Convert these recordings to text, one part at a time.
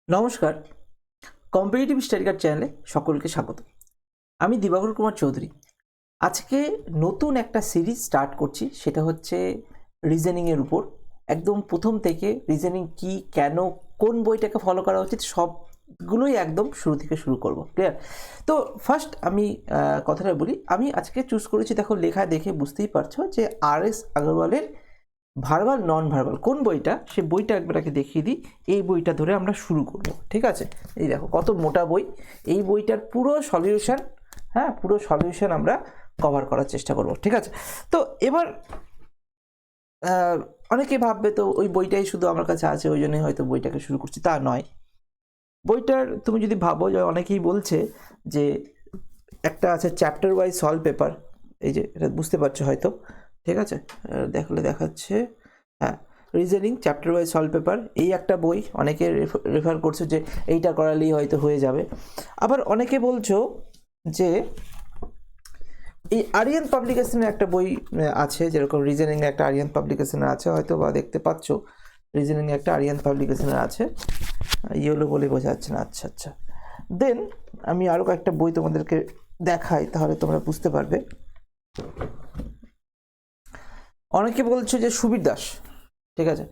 নমস্কার। Competitive study guide চ্যানেলে সকলকে স্বাগত। আমি দিবাকর কুমার চৌধুরী। আজকে নতুন একটা সিরিজ স্টার্ট করছি, সেটা হচ্ছে রিজনিংয়ের উপর। একদম প্রথম থেকে রিজনিং কি, কেন, কোন বইটাকে ফলো করা উচিত, সবগুলোই একদম শুরু থেকে শুরু করব। ক্লিয়ার? তো ফার্স্ট আমি কথাটা বলি। আমি আজকে চুজ করেছি, দেখো লেখা দেখে বুঝতেই পারছো যে আর.এস. আগরওয়ালের ভার্বাল নন ভার্বাল কোন বইটা, সে বইটা একবার আগে দেখিয়ে দিই। এই বইটা ধরে আমরা শুরু করব, ঠিক আছে? এই দেখো কত মোটা বই। এই বইটার পুরো সলিউশন, হ্যাঁ, পুরো সলিউশন আমরা কভার করার চেষ্টা করব, ঠিক আছে? তো এবার অনেকে ভাববে তো ওই বইটাই শুধু আমার কাছে আছে, ওই জন্যই হয়তো বইটাকে শুরু করছি। তা নয়। বইটার তুমি যদি ভাবো, যে অনেকেই বলছে যে একটা আছে চ্যাপ্টার ওয়াইজ সলভ পেপার, এই যে এটা বুঝতে পারছো হয়তো, ঠিক আছে? দেখলে দেখাচ্ছে, হ্যাঁ, reasoning chapter wise solve paper, এই একটা বই অনেকে রেফার করছে যে এইটা করালেই হয়তো হয়ে যাবে। আবার অনেকে বলছো যে এই আরিয়ান পাবলিকেশনের একটা বই আছে, যেরকম রিজনিংয়ে একটা আরিয়ান পাবলিকেশনের আছে, হয়তো বা দেখতে পাচ্ছ রিজনিংয়ে একটা আরিয়ান পাবলিকেশনের আছে। ইয়েলো বলে বোঝা যাচ্ছে না, আচ্ছা আচ্ছা। দেন আমি আরও কয়েকটা বই তোমাদেরকে দেখাই, তাহলে তোমরা বুঝতে পারবে। অনেকে বলছো যে সুবীর দাস, ঠিক আছে,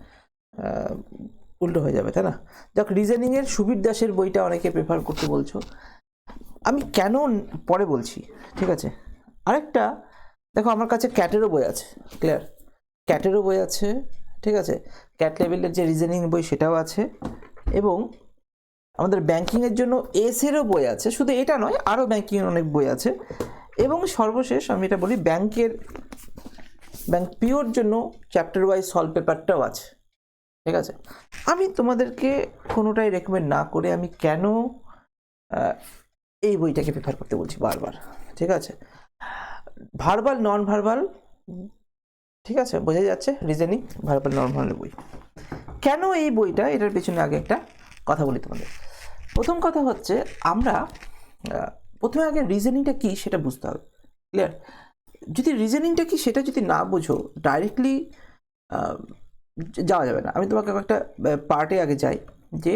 উল্টো হয়ে যাবে তাই না? যাক, রিজনিংয়ের সুবীর দাসের বইটা অনেকে প্রেফার করতে বলছো, আমি কেন পরে বলছি, ঠিক আছে? আরেকটা দেখো, আমার কাছে ক্যাটেরও বই আছে। ক্লিয়ার? ক্যাটেরও বই আছে, ঠিক আছে? ক্যাট লেভেলের যে রিজনিং বই সেটাও আছে, এবং আমাদের ব্যাংকিংয়ের জন্য এসেরও বই আছে। শুধু এটা নয়, আরও ব্যাংকিংয়ের অনেক বই আছে। এবং সর্বশেষ আমি এটা বলি, ব্যাংক পিওর জন্য চ্যাপ্টার ওয়াইজ সলভ পেপারটাও আছে, ঠিক আছে? আমি তোমাদেরকে কোনোটাই রেকমেন্ড না করে আমি কেন এই বইটাকে প্রেফার করতে বলছি বারবার, ঠিক আছে? ভার্বাল নন ভার্বাল, ঠিক আছে, বোঝা যাচ্ছে রিজনিং ভার্বাল নন ভার্বাল বই। কেন এই বইটা, এটার পেছনে আগে একটা কথা বলি তোমাদের। প্রথম কথা হচ্ছে, আমরা প্রথমে আগে রিজনিংটা কী সেটা বুঝতে হবে। ক্লিয়ার? যদি রিজনিংটা কি সেটা যদি না বুঝো, ডাইরেক্টলি যাওয়া যাবে না। আমি তোমাকে একটা পার্টে আগে যাই, যে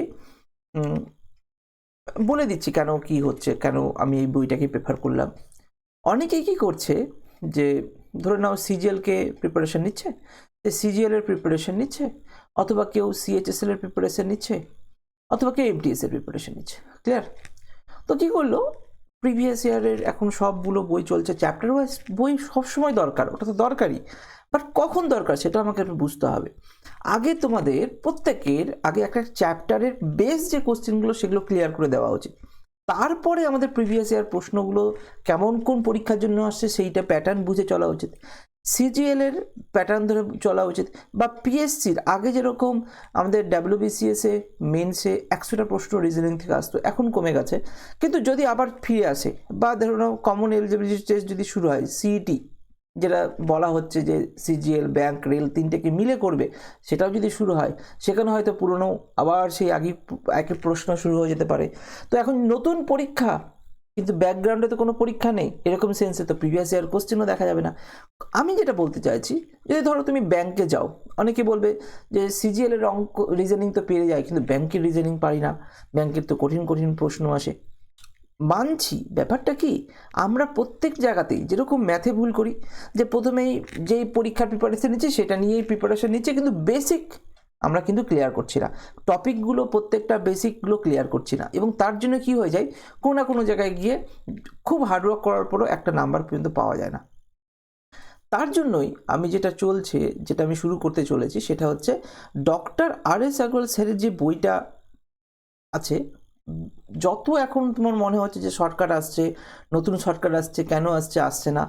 বলে দিচ্ছি কেন কি হচ্ছে, কেন আমি এই বইটাকে প্রেফার করলাম। অনেকেই কি করছে, যে ধরে নাও সিজিএলকে প্রিপারেশন নিচ্ছে, সিজিএলের প্রিপারেশন নিচ্ছে, অথবা কেউ সিএইচএসএল এর প্রিপারেশন নিচ্ছে, অথবা কেউ এমটিএস এর প্রিপারেশন নিচ্ছে। ক্লিয়ার? তো কী করলো, প্রিভিয়াস ইয়ারের এখন সবগুলো বই চলছে, চ্যাপ্টার ওয়াইজ বই সবসময় দরকার, ওটা তো দরকারই, বাট কখন দরকার সেটা আমাকে একটু বুঝতে হবে। আগে তোমাদের প্রত্যেকের আগে একটা চ্যাপ্টারের বেস যে কোশ্চেনগুলো সেগুলো ক্লিয়ার করে দেওয়া উচিত। তারপরে আমাদের প্রিভিয়াস ইয়ার প্রশ্নগুলো কেমন কোন পরীক্ষার জন্য আসছে সেইটা প্যাটার্ন বুঝে চলা উচিত, সিজিএল এর প্যাটার্ন ধরে চলা উচিত, বা পিএসসির আগে যেরকম আমাদের ডাব্লিউবিসিএসে মেন্সে 100টা প্রশ্ন রিজনিং থেকে আসতো, এখন কমে গেছে। কিন্তু যদি আবার ফিরে আসে, বা ধরুন কমন এলিজিবিলিটি টেস্ট যদি শুরু হয়, সিইটি যেটা বলা হচ্ছে যে সিজিএল ব্যাংক রেল তিনটেকে মিলে করবে, সেটাও যদি শুরু হয়, সেখানে হয়তো পুরনো আবার সেই আগে একই প্রশ্ন শুরু হয়ে যেতে পারে। তো এখন নতুন পরীক্ষা, কিন্তু ব্যাকগ্রাউন্ডে তো কোনো পরীক্ষা নেই, এরকম সেন্সে তো প্রিভিয়াস ইয়ার কোশ্চেনও দেখা যাবে না। আমি যেটা বলতে চাইছি, যদি ধরো তুমি ব্যাংকে যাও, অনেকে বলবে যে সিজিএল এর অঙ্ক রিজনিং তো পেরে যায়, কিন্তু ব্যাংকের রিজনিং পারি না, ব্যাংকের তো কঠিন কঠিন প্রশ্ন আসে। মানছি, ব্যাপারটা কি, আমরা প্রত্যেক জায়গাতেই যেরকম ম্যাথে ভুল করি, যে প্রথমেই যেই পরীক্ষার প্রিপারেশন নিচ্ছি সেটা নিয়েই প্রিপারেশন নিচ্ছে, কিন্তু বেসিক আমরা কিন্তু ক্লিয়ার করছি না, টপিকগুলো প্রত্যেকটা বেসিকগুলো ক্লিয়ার করছি না, এবং তার জন্য কি হয়ে যায়, কোনো না কোনো জায়গায় গিয়ে খুব হার্ডওয়ার্ক করার পরও একটা নাম্বার পর্যন্ত পাওয়া যায় না। তার জন্যই আমি যেটা আমি শুরু করতে চলেছি, সেটা হচ্ছে ডক্টর আর.এস. আগরওয়াল স্যারের যে বইটা আছে। যত এখন তোমার মনে হচ্ছে যে শর্টকাট আসছে, নতুন শর্টকাট আসছে, কেন আসছে না,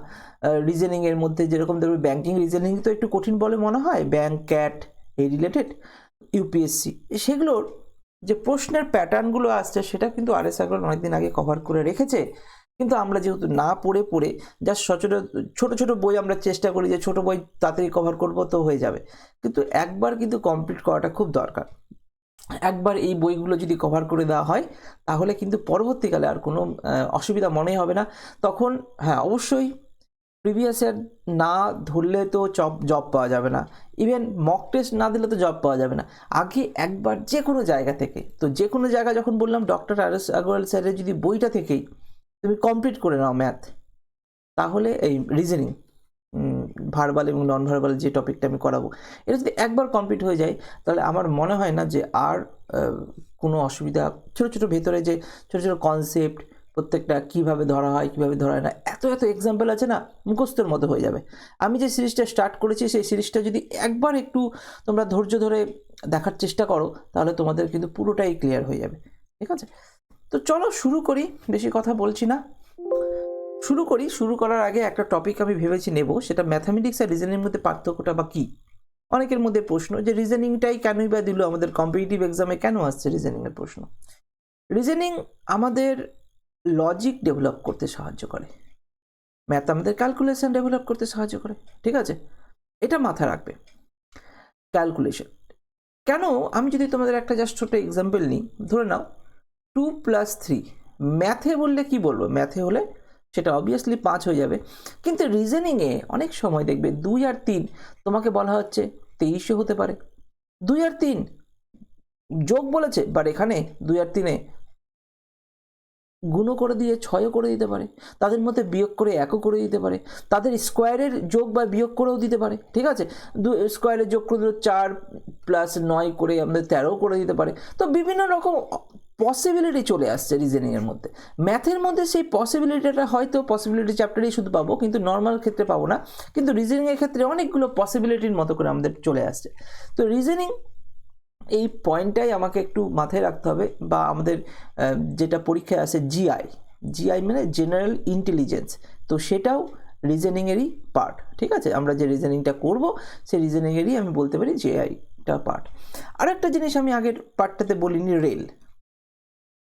রিজনিংয়ের মধ্যে যেরকম দেখবে ব্যাংকিং রিজনিং তো একটু কঠিন বলে মনে হয়, ব্যাংক ক্যাট এই রিলেটেড, ইউপিএসসি, সেগুলোর যে প্রশ্নের প্যাটার্নগুলো আসছে সেটা কিন্তু আর.এস. আগরওয়াল অনেকদিন আগে কভার করে রেখেছে। কিন্তু আমরা যেহেতু না পড়ে জাস্ট ছোটো ছোটো বই আমরা চেষ্টা করি যে ছোটো বই তাড়াতাড়ি কভার করবো তো হয়ে যাবে, কিন্তু একবার কিন্তু কমপ্লিট করাটা খুব দরকার। একবার এই বইগুলো যদি কভার করে দেওয়া হয়, তাহলে কিন্তু পরবর্তীকালে আর কোনো অসুবিধা মনে হবে না। তখন হ্যাঁ, অবশ্যই প্রিভিয়াস ইয়ার না ধরলে তো জব পাওয়া যাবে না, ইভেন মক টেস্ট না দিলে তো জব পাওয়া যাবে না। আগে একবার যে কোনো জায়গা থেকে, তো যে কোনো জায়গা যখন বললাম ডক্টর আর এস আগরওয়াল স্যারের যদি বইটা থেকেই তুমি কমপ্লিট করে নাও ম্যাথ, তাহলে এই রিজনিং ভার্বাল এবং নন ভার্বাল যে টপিকটা আমি করাবো, এটা যদি একবার কমপ্লিট হয়ে যায়, তাহলে আমার মনে হয় না যে আর কোনো অসুবিধা। ছোটো ছোটো ভেতরে যে ছোটো ছোটো কনসেপ্ট, প্রত্যেকটা কীভাবে ধরা হয় কীভাবে ধরা হয় না, এত এত এক্সাম্পল আছে না, মুখস্থের মতো হয়ে যাবে। আমি যে সিরিজটা স্টার্ট করেছি সেই সিরিজটা যদি একবার একটু তোমরা ধৈর্য ধরে দেখার চেষ্টা করো, তাহলে তোমাদের কিন্তু পুরোটাই ক্লিয়ার হয়ে যাবে। ঠিক আছে, তো চলো শুরু করি, বেশি কথা বলছি না, শুরু করি। শুরু করার আগে একটা টপিক আমি ভেবেছি নেব, সেটা ম্যাথামেটিক্স আর রিজনিংয়ের মধ্যে পার্থক্যটা বা কী। অনেকের মধ্যে প্রশ্ন যে রিজনিংটাই কেনই বা দিল, আমাদের কম্পিটিটিভ এক্সামে কেন আসছে রিজনিংয়ের প্রশ্ন। রিজনিং আমাদের লজিক ডেভেলপ করতে সাহায্য করে, ম্যাথ আমাদের ক্যালকুলেশন ডেভেলপ করতে সাহায্য করে। ঠিক আছে, এটা মাথায় রাখবে। ক্যালকুলেশন কেন, আমি যদি তোমাদের একটা জাস্ট ছোট্ট এক্সাম্পল নিই, ধরে নাও 2+3, ম্যাথে বললে কি বলবো, ম্যাথে হলে সেটা অবভিয়াসলি 5 হয়ে যাবে, কিন্তু রিজনিংয়ে অনেক সময় দেখবে 2 আর 3 তোমাকে বলা হচ্ছে 23ও হতে পারে। 2 আর 3 যোগ বলেছে, বাট এখানে 2 আর 3-এ গুণও করে দিয়ে 6ও করে দিতে পারে, তাদের মধ্যে বিয়োগ করে 1ও করে দিতে পারে, তাদের স্কোয়ারের যোগ বা বিয়োগ করেও দিতে পারে। ঠিক আছে, স্কোয়ারের যোগ করে দিল 4 + 9 করে আমাদের 13ও করে দিতে পারে। তো বিভিন্ন রকম পসিবিলিটি চলে আসছে রিজনিংয়ের মধ্যে। ম্যাথের মধ্যে সেই পসিবিলিটিটা হয়তো পসিবিলিটি চ্যাপ্টারেই শুধু পাবো, কিন্তু নর্মাল ক্ষেত্রে পাবো না, কিন্তু রিজনিংয়ের ক্ষেত্রে অনেকগুলো পসিবিলিটির মতো করে আমাদের চলে আসছে। তো রিজনিং এই পয়েন্টটাই আমাকে একটু মাথায় রাখতে হবে, বা আমাদের যেটা পরীক্ষায় আসে জিআই মানে জেনারেল ইন্টেলিজেন্স, তো সেটাও রিজনিংয়েরই পার্ট। ঠিক আছে, আমরা যে রিজনিংটা করব সেই রিজনিংয়েরই আমি বলতে পারি জিআইটা পার্ট। আর একটা জিনিস আমি আগের পার্টটাতে বলিনি,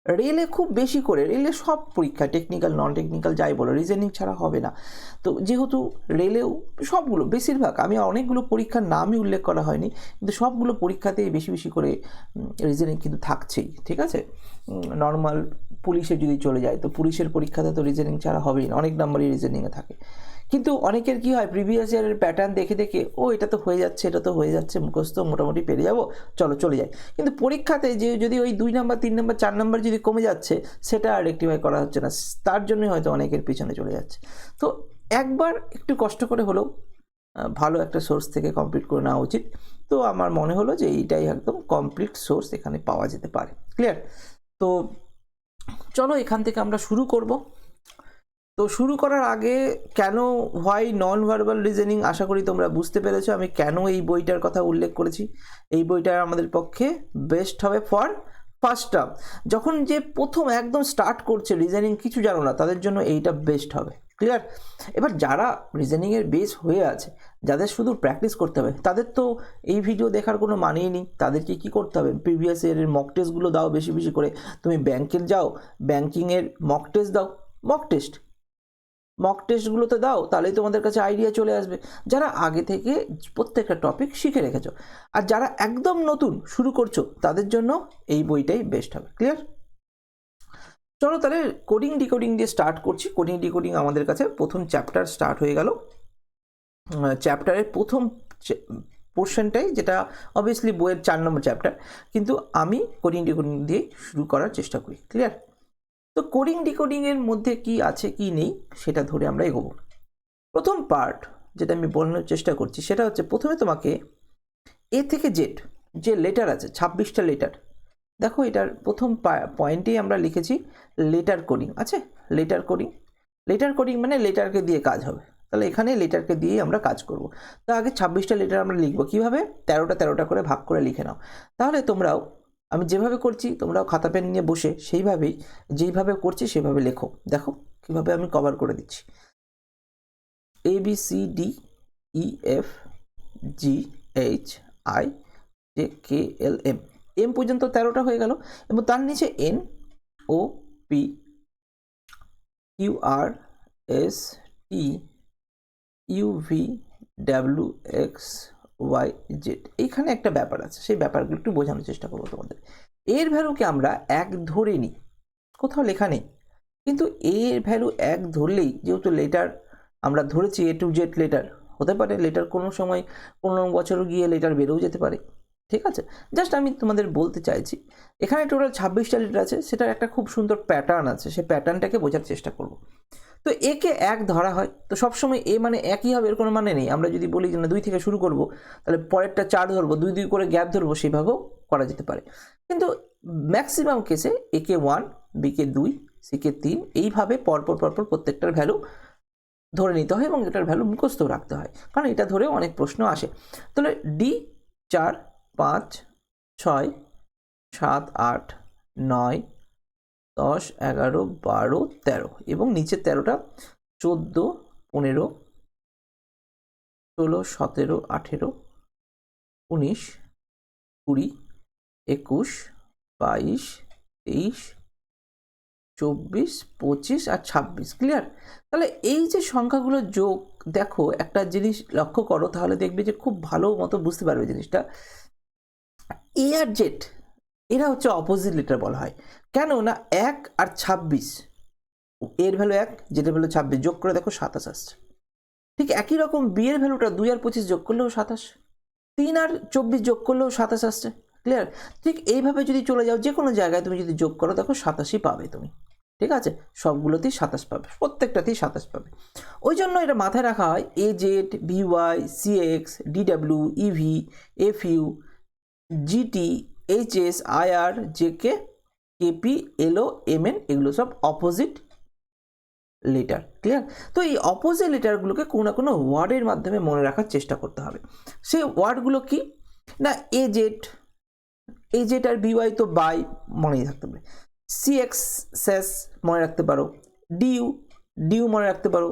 রেলে খুব বেশি করে, রেলে সব পরীক্ষা টেকনিক্যাল নন টেকনিক্যাল যাই বলো, রিজনিং ছাড়া হবে না। তো যেহেতু রেলেও সবগুলো বেশিরভাগ, আমি অনেকগুলো পরীক্ষার নামই উল্লেখ করা হয়নি, কিন্তু সবগুলো পরীক্ষাতেই বেশি বেশি করে রিজনিং কিন্তু থাকছেই। ঠিক আছে, নর্মাল পুলিশে যদি চলে যায়, তো পুলিশের পরীক্ষাতে তো রিজনিং ছাড়া হবেই না, অনেক নাম্বারই রিজনিংয়ে থাকে। কিন্তু অনেকের কি হয়, প্রিভিয়াস ইয়ারের প্যাটার্ন দেখে দেখে ও এটা তো হয়ে যাচ্ছে, এটা তো হয়ে যাচ্ছে, মুখস্থ মোটামুটি পেরে যাবো, চলো চলে যায়। কিন্তু পরীক্ষাতে যে যদি ওই 2 নাম্বার 3 নাম্বার 4 নাম্বার যদি কমে যাচ্ছে, সেটা আর রেক্টিফাই করা হচ্ছে না, তার জন্যই হয়তো অনেকের পিছনে চলে যাচ্ছে। তো একবার একটু কষ্ট করে হলেও ভালো একটা সোর্স থেকে কমপ্লিট করে নেওয়া উচিত। তো আমার মনে হলো যে এইটাই একদম কমপ্লিট সোর্স এখানে পাওয়া যেতে পারে। ক্লিয়ার? তো চলো এখান থেকে আমরা শুরু করব। তো শুরু করার আগে কেন হোয়াই নন ভার্বাল রিজনিং, আশা করি তোমরা বুঝতে পেরেছো আমি কেন এই বইটার কথা উল্লেখ করেছি। এই বইটা আমাদের পক্ষে বেস্ট হবে ফর ফার্স্ট টার্ম, যখন যে প্রথম একদম স্টার্ট করছে রিজনিং, কিছু জানো না, তাদের জন্য এইটা বেস্ট হবে। ক্লিয়ার? এবার যারা রিজনিংয়ের বেস হয়ে আছে, যাদের শুধু প্র্যাকটিস করতে হবে, তাদের তো এই ভিডিও দেখার কোনো মানেই নেই। তাদেরকে কি করতে হবে, প্রিভিয়াস ইয়ারের মক টেস্টগুলো দাও বেশি বেশি করে। তুমি ব্যাংকের যাও, ব্যাংকিংয়ের মক টেস্ট দাও, মক টেস্টগুলোতে দাও, তাহলেই তোমাদের কাছে আইডিয়া চলে আসবে, যারা আগে থেকে প্রত্যেকটা টপিক শিখে রেখেছো। আর যারা একদম নতুন শুরু করছো, তাদের জন্য এই বইটাই বেস্ট হবে। ক্লিয়ার? চলো তাহলে কোডিং ডিকোডিং দিয়ে স্টার্ট করছি। কোডিং ডিকোডিং আমাদের কাছে প্রথম চ্যাপ্টার স্টার্ট হয়ে গেল। চ্যাপ্টারের প্রথম পোর্শনটাই, যেটা অবভিয়াসলি বইয়ের 4 নম্বর চ্যাপ্টার, কিন্তু আমি কোডিং ডিকোডিং দিয়ে শুরু করার চেষ্টা করি। ক্লিয়ার? তো কোডিং ডিকোডিংয়ের মধ্যে কি আছে কি নেই সেটা ধরে আমরা এগোবো। প্রথম পার্ট যেটা আমি বলানোর চেষ্টা করছি, সেটা হচ্ছে প্রথমে তোমাকে এ থেকে জেড যে লেটার আছে, 26টা লেটার, দেখো এটার প্রথম পয়েন্টেই আমরা লিখেছি লেটার কোডিং আছে। লেটার কোডিং মানে লেটারকে দিয়ে কাজ হবে, তাহলে এখানে লেটারকে দিয়েই আমরা কাজ করব। তো আগে 26টা লেটার আমরা লিখবো, কীভাবে, 13টা করে ভাগ করে লিখে নাও। তাহলে তোমরাও, আমি যেভাবে করছি তোমরাও খাতা পেন নিয়ে বসে সেইভাবেই, যেইভাবে করছি সেভাবে লেখো। দেখো কীভাবে আমি কভার করে দিচ্ছি, ABCDEFGHIJKLM, এম পর্যন্ত 13টা হয়ে গেল, এবং তার নিচে NOPQRSTUVWXYZ, এইখানে একটা ব্যাপার আছে, সেই ব্যাপারগুলো একটু বোঝানোর চেষ্টা করবো তোমাদের। এর ভ্যালুকে আমরা 1 ধরে নিই, কোথাও লেখা নেই, কিন্তু এর ভ্যালু 1 ধরলেই, যেহেতু লেটার আমরা ধরেছি A to Z লেটার, হতে পারে লেটার কোনো সময় কোনো বছরও গিয়ে লেটার বেরোও যেতে পারে, ঠিক আছে? জাস্ট আমি তোমাদের বলতে চাইছি এখানে টোটাল 26টা লেটার আছে, সেটার একটা খুব সুন্দর প্যাটার্ন আছে, সেই প্যাটার্নটাকে বোঝার চেষ্টা করব। তো একে এক ধরা হয়, তো সবসময় এ মানে একই হবে এর কোনো মানে নেই। আমরা যদি বলি যে না 2 থেকে শুরু করব, তাহলে পরেরটা 4 ধরবো, 2 করে গ্যাপ ধরবো, সেইভাবেও করা যেতে পারে। কিন্তু ম্যাক্সিমাম কেসে একে 1, বিকে 2, সিকে 3, এইভাবে পরপর প্রত্যেকটার ভ্যালু ধরে নিতে হয় এবং এটার ভ্যালু মুখস্থ রাখতে হয়, কারণ এটা ধরে অনেক প্রশ্ন আসে। তাহলে D 4, 5, 6, 7, 8, 9, 10, 11, 12, 13 এবং নিচের 13টা 14, 15, 16, 17, 18, 19, 20, 21, 22, 23, 24, 25 আর 26। ক্লিয়ার? তাহলে এই যে সংখ্যাগুলো যোগ, দেখো একটা জিনিস লক্ষ্য করো, তাহলে দেখবে যে খুব ভালো মতো বুঝতে পারবে জিনিসটা। এ আর জেড এরা হচ্ছে অপোজিট লেটার বলা হয়। কেন না 1 আর 26, এর ভ্যালু 1, জেডের ভ্যালু 26, যোগ করে দেখো 27 আসছে। ঠিক একই রকম বি এর ভ্যালুটা 2 আর 25 যোগ করলেও 27, 3 আর 24 যোগ করলেও 27 আসছে। ক্লিয়ার? ঠিক এইভাবে যদি চলে যাও যে কোনো জায়গায় তুমি যদি যোগ করো, দেখো 27ই পাবে তুমি, ঠিক আছে? সবগুলোতেই 27 পাবে, প্রত্যেকটাতেই 27 পাবে। ওই জন্য এটা মাথায় রাখা হয় A Z, BY, CX, DW, EV, FU, GT, HS, IR, JK, KP, LO, MN, এগুলো সব অপোজিট লেটার। ক্লিয়ার? তো এই অপোজিট লেটারগুলোকে কোনো না কোনো ওয়ার্ডের মাধ্যমে মনে রাখার চেষ্টা করতে হবে। সেই ওয়ার্ডগুলো কি না, এ জেড আর বিওয়াই তো বাই মনেই থাকতে হবে, সিএক্সএস মনে রাখতে পারো, ডিউ মনে রাখতে পারো,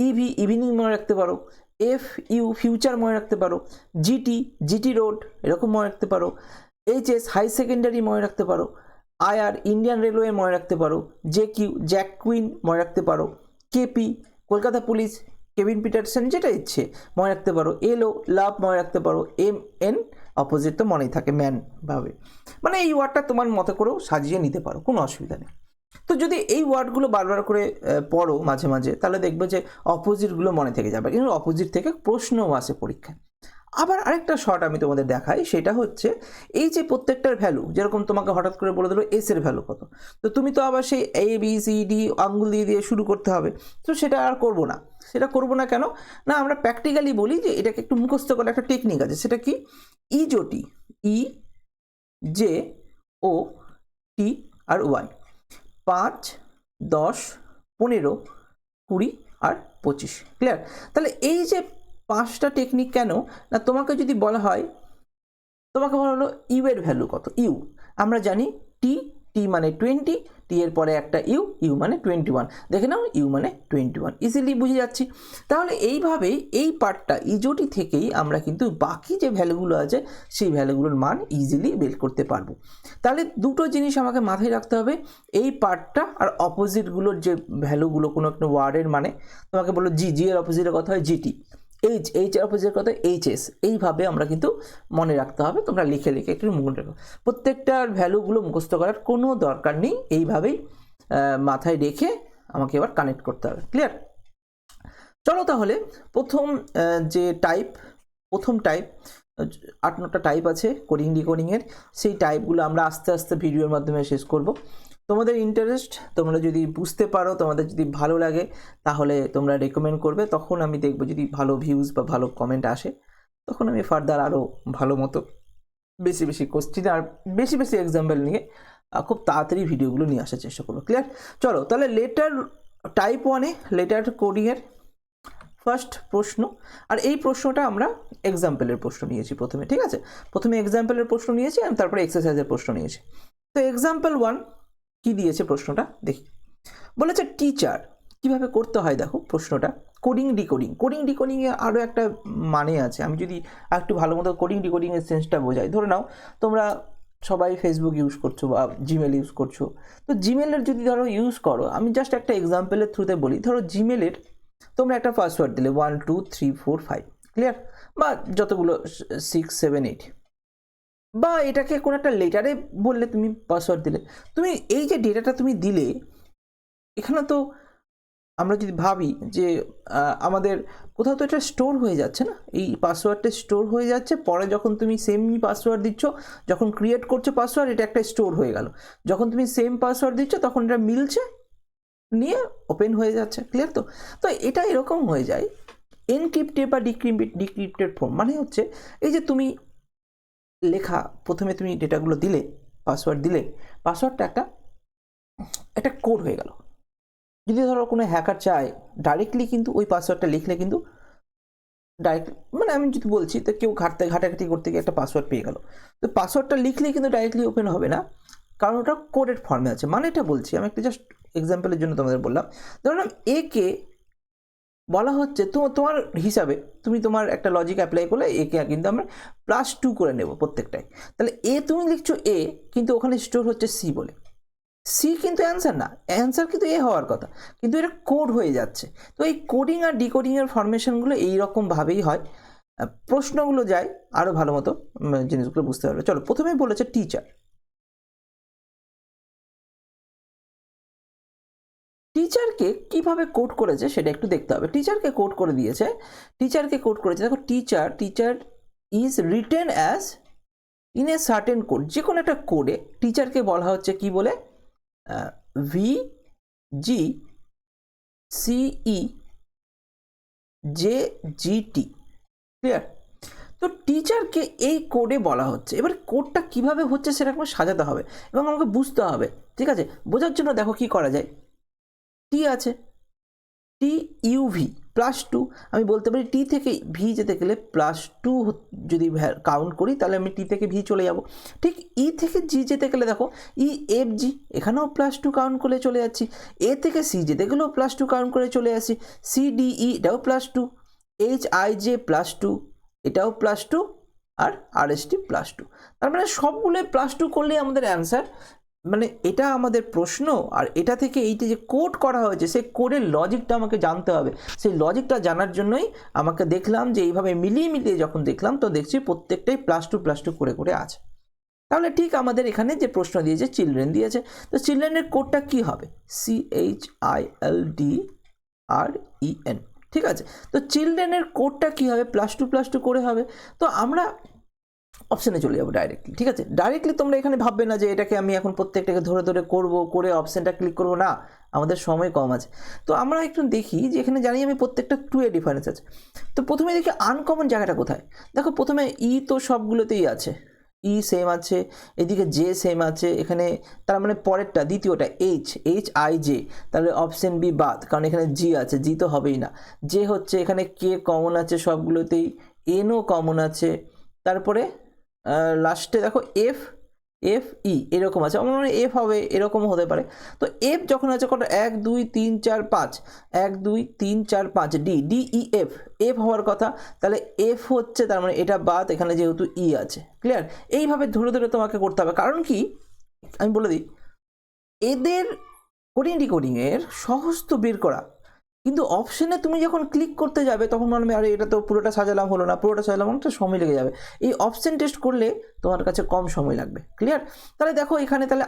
ইভি ইভিনিং মনে রাখতে পারো, এফইউ ফিউচার মনে রাখতে পারো, জিটি রোড এরকম মনে রাখতে পারো, এইচএস হাই সেকেন্ডারি মনে রাখতে পারো, আইআর ইন্ডিয়ান রেলওয়ে মনে রাখতে পারো, জেকিউ জ্যাক কুইন মনে রাখতে পারো, KP Kolkata police Kevin Pietersen, যেটা ইচ্ছে মনে রাখতে পারো, এলও লাভ মনে রাখতে পারো, এমএন অপোজিট তো মনেই থাকে ম্যান ভাবে, মানে এই ওয়ার্ডটা তোমার মতো করেও সাজিয়ে নিতে পারো, কোনো অসুবিধা নেই। তো যদি এই ওয়ার্ডগুলো বারবার করে পড়ো মাঝে মাঝে, তাহলে দেখবে যে অপোজিটগুলো মনে থেকে যাবে, কিন্তু অপোজিট থেকে প্রশ্নও আসে পরীক্ষায়। আবার আরেকটা শর্ট আমি তোমাদের দেখাই, সেটা হচ্ছে এই যে প্রত্যেকটার ভ্যালু, যেরকম তোমাকে হঠাৎ করে বলে দিল এস এর ভ্যালু কত, তো তুমি তো আবার সেই এ বি সি ডি আঙ্গুল দিয়ে দিয়ে শুরু করতে হবে। তো সেটা আর করবো না। সেটা করবো না কেন না, আমরা প্র্যাকটিক্যালি বলি যে এটাকে একটু মুখস্থ করার একটা টেকনিক আছে, সেটা কি ইজোটি, ই জে ও টি আর ওয়াই, 5, 10, 15, 20 আর 25। ক্লিয়ার? তাহলে এই যে 5টা টেকনিক কেন না, তোমাকে যদি বলা হয়, তোমাকে বলা হলো ইউ এর ভ্যালু কত, ইউ আমরা জানি টি মানে 20, টি এর পরে একটা ইউ মানে 21, দেখে নাও ইউ মানে 21, ইজিলি বুঝে যাচ্ছি। তাহলে এইভাবেই এই পার্টটা ইজোটি থেকেই আমরা কিন্তু বাকি যে ভ্যালুগুলো আছে সেই ভ্যালুগুলোর মান ইজিলি বের করতে পারবো। তাহলে দুটো জিনিস আমাকে মাথায় রাখতে হবে, এই পার্টটা আর অপোজিটগুলোর যে ভ্যালুগুলো কোনো একটা ওয়ার্ডের, মানে তোমাকে বলো জি এর অপোজিটের কথা হয় জিটি, এইচ এর অপোজিটের কথা এইচএস, এইভাবে আমরা কিন্তু মনে রাখতে হবে। তোমরা লিখে একটু মনে রাখো, প্রত্যেকটার ভ্যালুগুলো মুখস্থ করার কোনো দরকার নেই, এইভাবেই মাথায় রেখে আমাকে এবার কানেক্ট করতে হবে। ক্লিয়ার? চলো তাহলে প্রথম যে প্রথম টাইপ 8-9টা টাইপ আছে কোডিং ডিকোডিংয়ের, সেই টাইপগুলো আমরা আস্তে আস্তে ভিডিওর মাধ্যমে শেষ করব। তোমাদের ইন্টারেস্ট, তোমরা যদি বুঝতে পারো, তোমাদের যদি ভালো লাগে, তাহলে তোমরা রেকমেন্ড করবে, তখন আমি দেখবো যদি ভালো ভিউজ বা ভালো কমেন্ট আসে, তখন আমি ফার্দার আরও ভালো মতো বেশি কোশ্চেন আর বেশি এক্সাম্পল নিয়ে খুব তাড়াতাড়ি ভিডিওগুলো নিয়ে আসার চেষ্টা করবো। ক্লিয়ার? চলো তাহলে লেটার টাইপ 1-এ লেটার কোডিংয়ের ফার্স্ট প্রশ্ন, আর এই প্রশ্নটা আমরা এক্সাম্পলের প্রশ্ন নিয়েছি প্রথমে, ঠিক আছে? প্রথমে এক্সাম্পলের প্রশ্ন নিয়েছি আর তারপরে এক্সারসাইজের প্রশ্ন নিয়েছি। তো এক্সাম্পল 1 কি দিয়েছে প্রশ্নটা দেখি। বলেছে টিচার, কিভাবে করতে হয় দেখো প্রশ্নটা, কোডিং ডিকোডিংয়ে আরও একটা মানে আছে, আমি যদি একটু ভালো মতো কোডিং ডিকোডিংয়ের সেন্সটা বোঝাই। ধরে নাও তোমরা সবাই ফেসবুক ইউজ করছো বা জিমেল ইউজ করছো, তো জিমেলের যদি ধরো ইউজ করো, আমি জাস্ট একটা এক্সাম্পলের থ্রুতে বলি, ধরো জিমেলের তোমরা একটা পাসওয়ার্ড দিলে 1 2 3 4 5, ক্লিয়ার, বা যতগুলো 6 7 8, বা এটাকে কোনো একটা লেটারে বললে তুমি পাসওয়ার্ড দিলে, তুমি এই যে ডেটাটা তুমি দিলে, এখানে তো আমরা যদি ভাবি যে আমাদের কোথাও তো এটা স্টোর হয়ে যাচ্ছে না, এই পাসওয়ার্ডটা স্টোর হয়ে যাচ্ছে, পরে যখন তুমি সেমই পাসওয়ার্ড দিচ্ছ, যখন ক্রিয়েট করছো পাসওয়ার্ড, এটা একটা স্টোর হয়ে গেল, যখন তুমি সেম পাসওয়ার্ড দিচ্ছ তখন এটা মিলছে, নিয়ে ওপেন হয়ে যাচ্ছে। ক্লিয়ার তো? তো এটা এরকম হয়ে যায় এনক্রিপ্টেড বা ডিক্রিপ্টেড ফর্ম। মানে হচ্ছে এই যে তুমি লেখা, প্রথমে তুমি ডেটাগুলো দিলে, পাসওয়ার্ড দিলে, পাসওয়ার্ডটা একটা কোড হয়ে গেল। যদি ধরো কোনো হ্যাকার চায় ডাইরেক্টলি কিন্তু ওই পাসওয়ার্ডটা লিখলে কিন্তু ডাইরেক্ট, মানে আমি যদি বলছি তো কেউ ঘাটাঘাটি করতে গিয়ে একটা পাসওয়ার্ড পেয়ে গেল, তো পাসওয়ার্ডটা লিখলেই কিন্তু ডাইরেক্টলি ওপেন হবে না, কারণ ওটা কোডেড ফর্মে আছে। মানে এটা বলছি, আমি একটা জাস্ট এক্সাম্পলের জন্য তোমাদের বললাম, ধরলাম এ কে বলা হচ্ছে তোমার হিসাবে, তুমি তোমার একটা লজিক অ্যাপ্লাই করলে একে কিন্তু আমরা +2 করে নেব প্রত্যেকটাই। তাহলে তুমি লিখছো এ, কিন্তু ওখানে স্টোর হচ্ছে সি বলে, সি কিন্তু অ্যান্সার না, অ্যান্সার কিন্তু এ হওয়ার কথা, কিন্তু এটা কোড হয়ে যাচ্ছে। তো এই কোডিং আর ডিকোডিংয়ের ফরমেশনগুলো এইরকমভাবেই হয়। প্রশ্নগুলো যায় আরও ভালো মতো জিনিসগুলো বুঝতে পারবে। চলো, প্রথমে বলেছে টিচার। টিচারকে কিভাবে কোড করেছে সেটা একটু দেখতে হবে। টিচারকে কোড করে দিয়েছে, দেখো teacher is written as in a certain code. যে কোনো একটা কোডে টিচারকে বলা হচ্ছে কি বলে, VGCEJGT। ক্লিয়ার? তো টিচারকে এই কোডে বলা হচ্ছে, এবার কোডটা কিভাবে হচ্ছে সেটা আমাকে সাজাতে হবে এবং আমাকে বুঝতে হবে। ঠিক আছে? বোঝার জন্য দেখো কি করা যায়। টি আছে, TUV +2, আমি বলতে পারি টি থেকে ভি যেতে গেলে +2 যদি কাউন্ট করি তাহলে আমি টি থেকে ভি চলে যাব। ঠিক ই থেকে জি যেতে গেলে দেখো EFG, এখানেও +2 কাউন্ট করে চলে যাচ্ছি। এ থেকে সি যেতে গেলেও +2 কাউন্ট করে চলে আসছি। CDE এটাও +2, HIJ +2, এটাও +2, আর RST +2। তার মানে সবগুলো +2 করলেই আমাদের অ্যান্সার। মানে এটা আমাদের প্রশ্ন, আর এটা থেকে এইটা যে কোড করা হয়েছে সেই কোডের লজিকটা আমাকে জানতে হবে। সেই লজিকটা জানার জন্যই আমাকে দেখলাম যে এইভাবে মিলিয়ে যখন দেখলাম তো দেখছি প্রত্যেকটাই +2 করে করে আছে। তাহলে ঠিক আমাদের এখানে যে প্রশ্ন দিয়েছে চিলড্রেন দিয়েছে, তো চিলড্রেনের কোডটা কি হবে? CHILDREN। ঠিক আছে? তো চিলড্রেনের কোডটা কি হবে? +2 করে হবে। তো আমরা অপশানে চলে যাবো ডাইরেক্টলি। ঠিক আছে? ডাইরেক্টলি তোমরা এখানে ভাববে না যে এটাকে আমি এখন প্রত্যেকটাকে ধরে করে অপশানটা ক্লিক করবো, না, আমাদের সময় কম আছে। তো আমরা একটু দেখি যে এখানে জানি আমি প্রত্যেকটা 2 এ ডিফারেন্স আছে। তো প্রথমে দেখি আনকমন জায়গাটা কোথায়। দেখো প্রথমে ই তো সবগুলোতেই আছে, ই সেম আছে, এদিকে জে সেম আছে এখানে, তার মানে পরেরটা দ্বিতীয়টা HIJ, তাহলে অপশন বি বাদ, কারণ এখানে জি আছে, জি তো হবেই না। জে হচ্ছে এখানে কে কমন আছে সবগুলোতেই, এনও কমন আছে, তারপরে লাস্টে দেখো FE এরকম আছে, আমার মনে হয় এফ হবে, এরকমও হতে পারে। তো এফ যখন আছে কত, 1 2 3 4 5, 1 2 3 4 5, DEF, এফ হওয়ার কথা, তাহলে এফ হচ্ছে, তার মানে এটা বাদ, এখানে যেহেতু ই আছে। ক্লিয়ার? এইভাবে ধরে তোমাকে করতে হবে। কারণ কি আমি বলে দিই, এদের কোডিংয়ের সহজ তো বের করা, কিন্তু অপশানে তুমি যখন ক্লিক করতে যাবে তখন মনে হবে আরে এটা তো পুরোটা সাজালাম, হলো না, পুরোটা সাজালাম, অনেকটা সময় লেগে যাবে। এই অপশান টেস্ট করলে তোমার কাছে কম সময় লাগবে। ক্লিয়ার? তাহলে দেখো এখানে তাহলে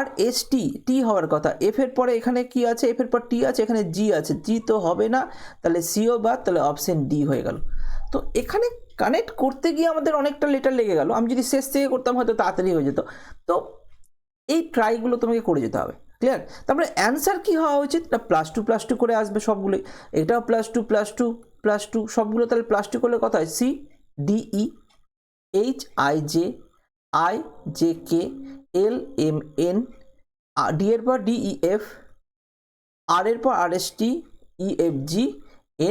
RST, টি হওয়ার কথা, এফ এর পরে এখানে কি আছে, এফ এর পর টি আছে, এখানে জি আছে, জি তো হবে না, তাহলে সিও বাদ, তাহলে অপশান ডি হয়ে গেল। তো এখানে কানেক্ট করতে গিয়ে আমাদের অনেকটা লেটার লেগে গেল, আমি যদি শেষ থেকে করতাম হয়তো তাড়াতাড়ি হয়ে যেত। তো এই ট্রাইগুলো তোমাকে করে যেতে হবে। ক্লিয়ার? তারপরে অ্যান্সার কি হওয়া উচিত, না +2 করে আসবে সবগুলোই, এটাও +2 সবগুলো, তাহলে +2 করলে কত হয়, CDE HIJIJK LMN, ডি এর পর DEF, আর এর পর RST EFG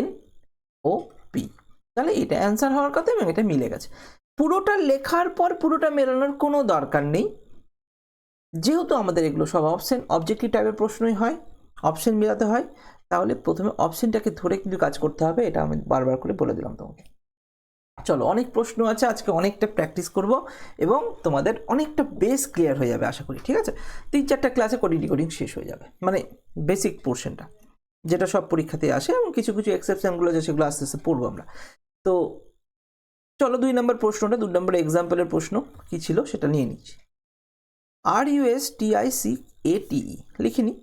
NOP। তাহলে এটা অ্যান্সার হওয়ার কথা এবং এটা মিলে গেছে। পুরোটা লেখার পর পুরোটা মেলানোর কোনো দরকার নেই, যেহেতু আমাদের এগুলো সব অবজেক্টিভ টাইপের প্রশ্নই হয়, অপশন মেলাতে হয়, তাহলে প্রথমে অপশনটাকে ধরে কিন্তু কাজ করতে হবে। এটা আমি বারবার করে বলে দিলাম তোমাকে। চলো, অনেক প্রশ্ন আছে আজকে, অনেকটা প্র্যাকটিস করব এবং তোমাদের অনেকটা বেস ক্লিয়ার হয়ে যাবে আশা করি। ঠিক আছে? 3-4টা ক্লাসে কোডিং শেষ হয়ে যাবে, মানে বেসিক পোর্শনটা যেটা সব পরীক্ষাতে আসে, এবং কিছু এক্সেপশনগুলো আছে সেগুলো আস্তে আস্তে পড়বো আমরা। তো চলো 2 নম্বর প্রশ্নটা, 2 নম্বর এক্সাম্পলের প্রশ্ন কি ছিল সেটা নিয়ে নিচ্ছি। RUSTICATE লিখিনি,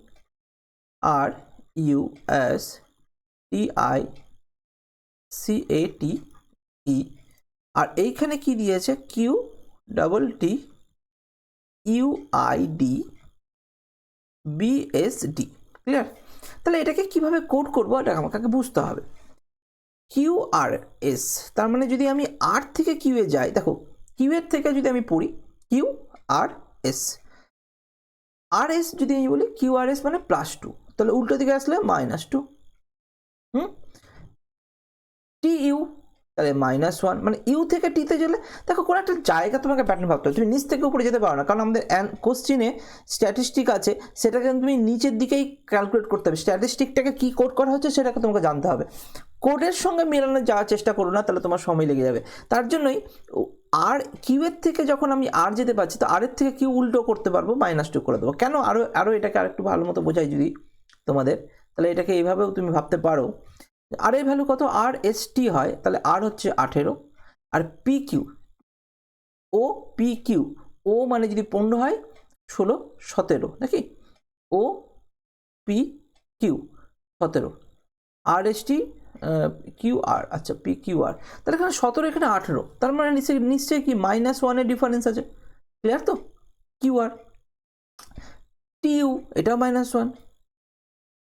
U S T I C A T E, আর এইখানে কি দিয়েছে Q double T U I D B S D. Clear? তাহলে এটাকে কিভাবে কোড করবো এটা আমাকে বুঝতে হবে। কিউ আর এস, তার মানে যদি আমি আর থেকে কিউ এ যাই, দেখো কিউ এর থেকে যদি আমি পড়ি কিউ আর এস, আর এস যদি আমি বলি কিউ আর এস মানে +2, তাহলে উল্টো দিকে আসলে -2, টি ইউ তাহলে -1, মানে ইউ থেকে টিতে গেলে দেখো কোনো একটা জায়গা তোমাকে প্যাটার্ন ভাবতে হবে, তুমি নিচ থেকে উপরে যেতে পারো না, কারণ আমাদের কোশ্চিনে স্ট্যাটিস্টিক আছে, সেটাকে তুমি নিচের দিকেই ক্যালকুলেট করতে হবে। স্ট্যাটিস্টিকটাকে কি কোড করা হচ্ছে সেটাকে তোমাকে জানতে হবে, কোডের সঙ্গে মেলানোর যাওয়ার চেষ্টা করো না, তাহলে তোমার সময় লেগে যাবে। তার জন্যই আর কিউ এর থেকে যখন আমি আর যেতে পারছি, তো আর এর থেকে কিউ উল্টো করতে পারবো, -2 করে দেবো। কেন? আরও এটাকে আরেকটু ভালো মতো বোঝাই যদি তোমাদের, তাহলে এটাকে এইভাবেও তুমি ভাবতে পারো। আর এর ভ্যালু কত? আর এস টি হয়, তাহলে আর হচ্ছে 18, আর P Q O P Q, O মানে যদি 15 হয় 16 17 নাকি, ও পি কিউ 17, আর এস টি কিউ আর, আচ্ছা পি কিউ আর, তাহলে এখানে 17, এখানে 18, তার মানে নিশ্চয়ই কি -1 ডিফারেন্স আছে। ক্লিয়ার তো? কিউ আর টি ইউ এটাও -1,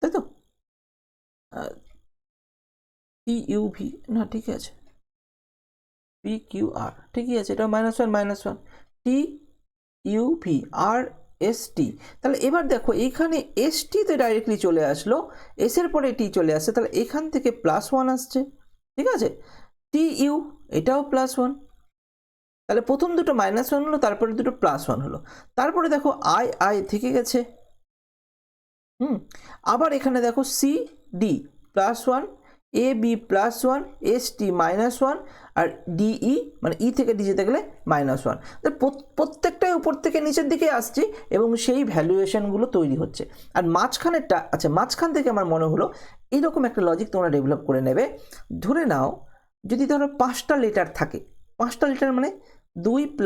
তাই তো? টি ইউ ভি না, ঠিক আছে, পি কিউ আর ঠিকই আছে, এটা -1 টি ইউ ভি আর এস টি। তাহলে এবার দেখো এইখানে এস টিতে ডাইরেক্টলি চলে আসলো, এস এর পরে টি চলে আসছে, তাহলে এখান থেকে +1 আসছে, ঠিক আছে। টি ইউ এটাও +1, তাহলে প্রথম দুটো -1 হলো, তারপরে দুটো +1 হলো, তারপরে দেখো আই আই থেকে গেছে, আবার এখানে দেখো C D +1, A B +1, S T -1, R DE মানে ই থেকে ডি যেতে গেলে -1। প্রত্যেকটাই উপর থেকে নিচের দিকে আসছে এবং সেই ভ্যালুয়েশনগুলো তৈরি হচ্ছে। আর মাঝখানেরটা, আচ্ছা মাঝখান থেকে আমার মনে হলো এইরকম একটা লজিক তোমরা ডেভেলপ করে নেবে। ধরে নাও যদি ধরো 5টা লেটার থাকে, 5টা লেটার মানে 2 +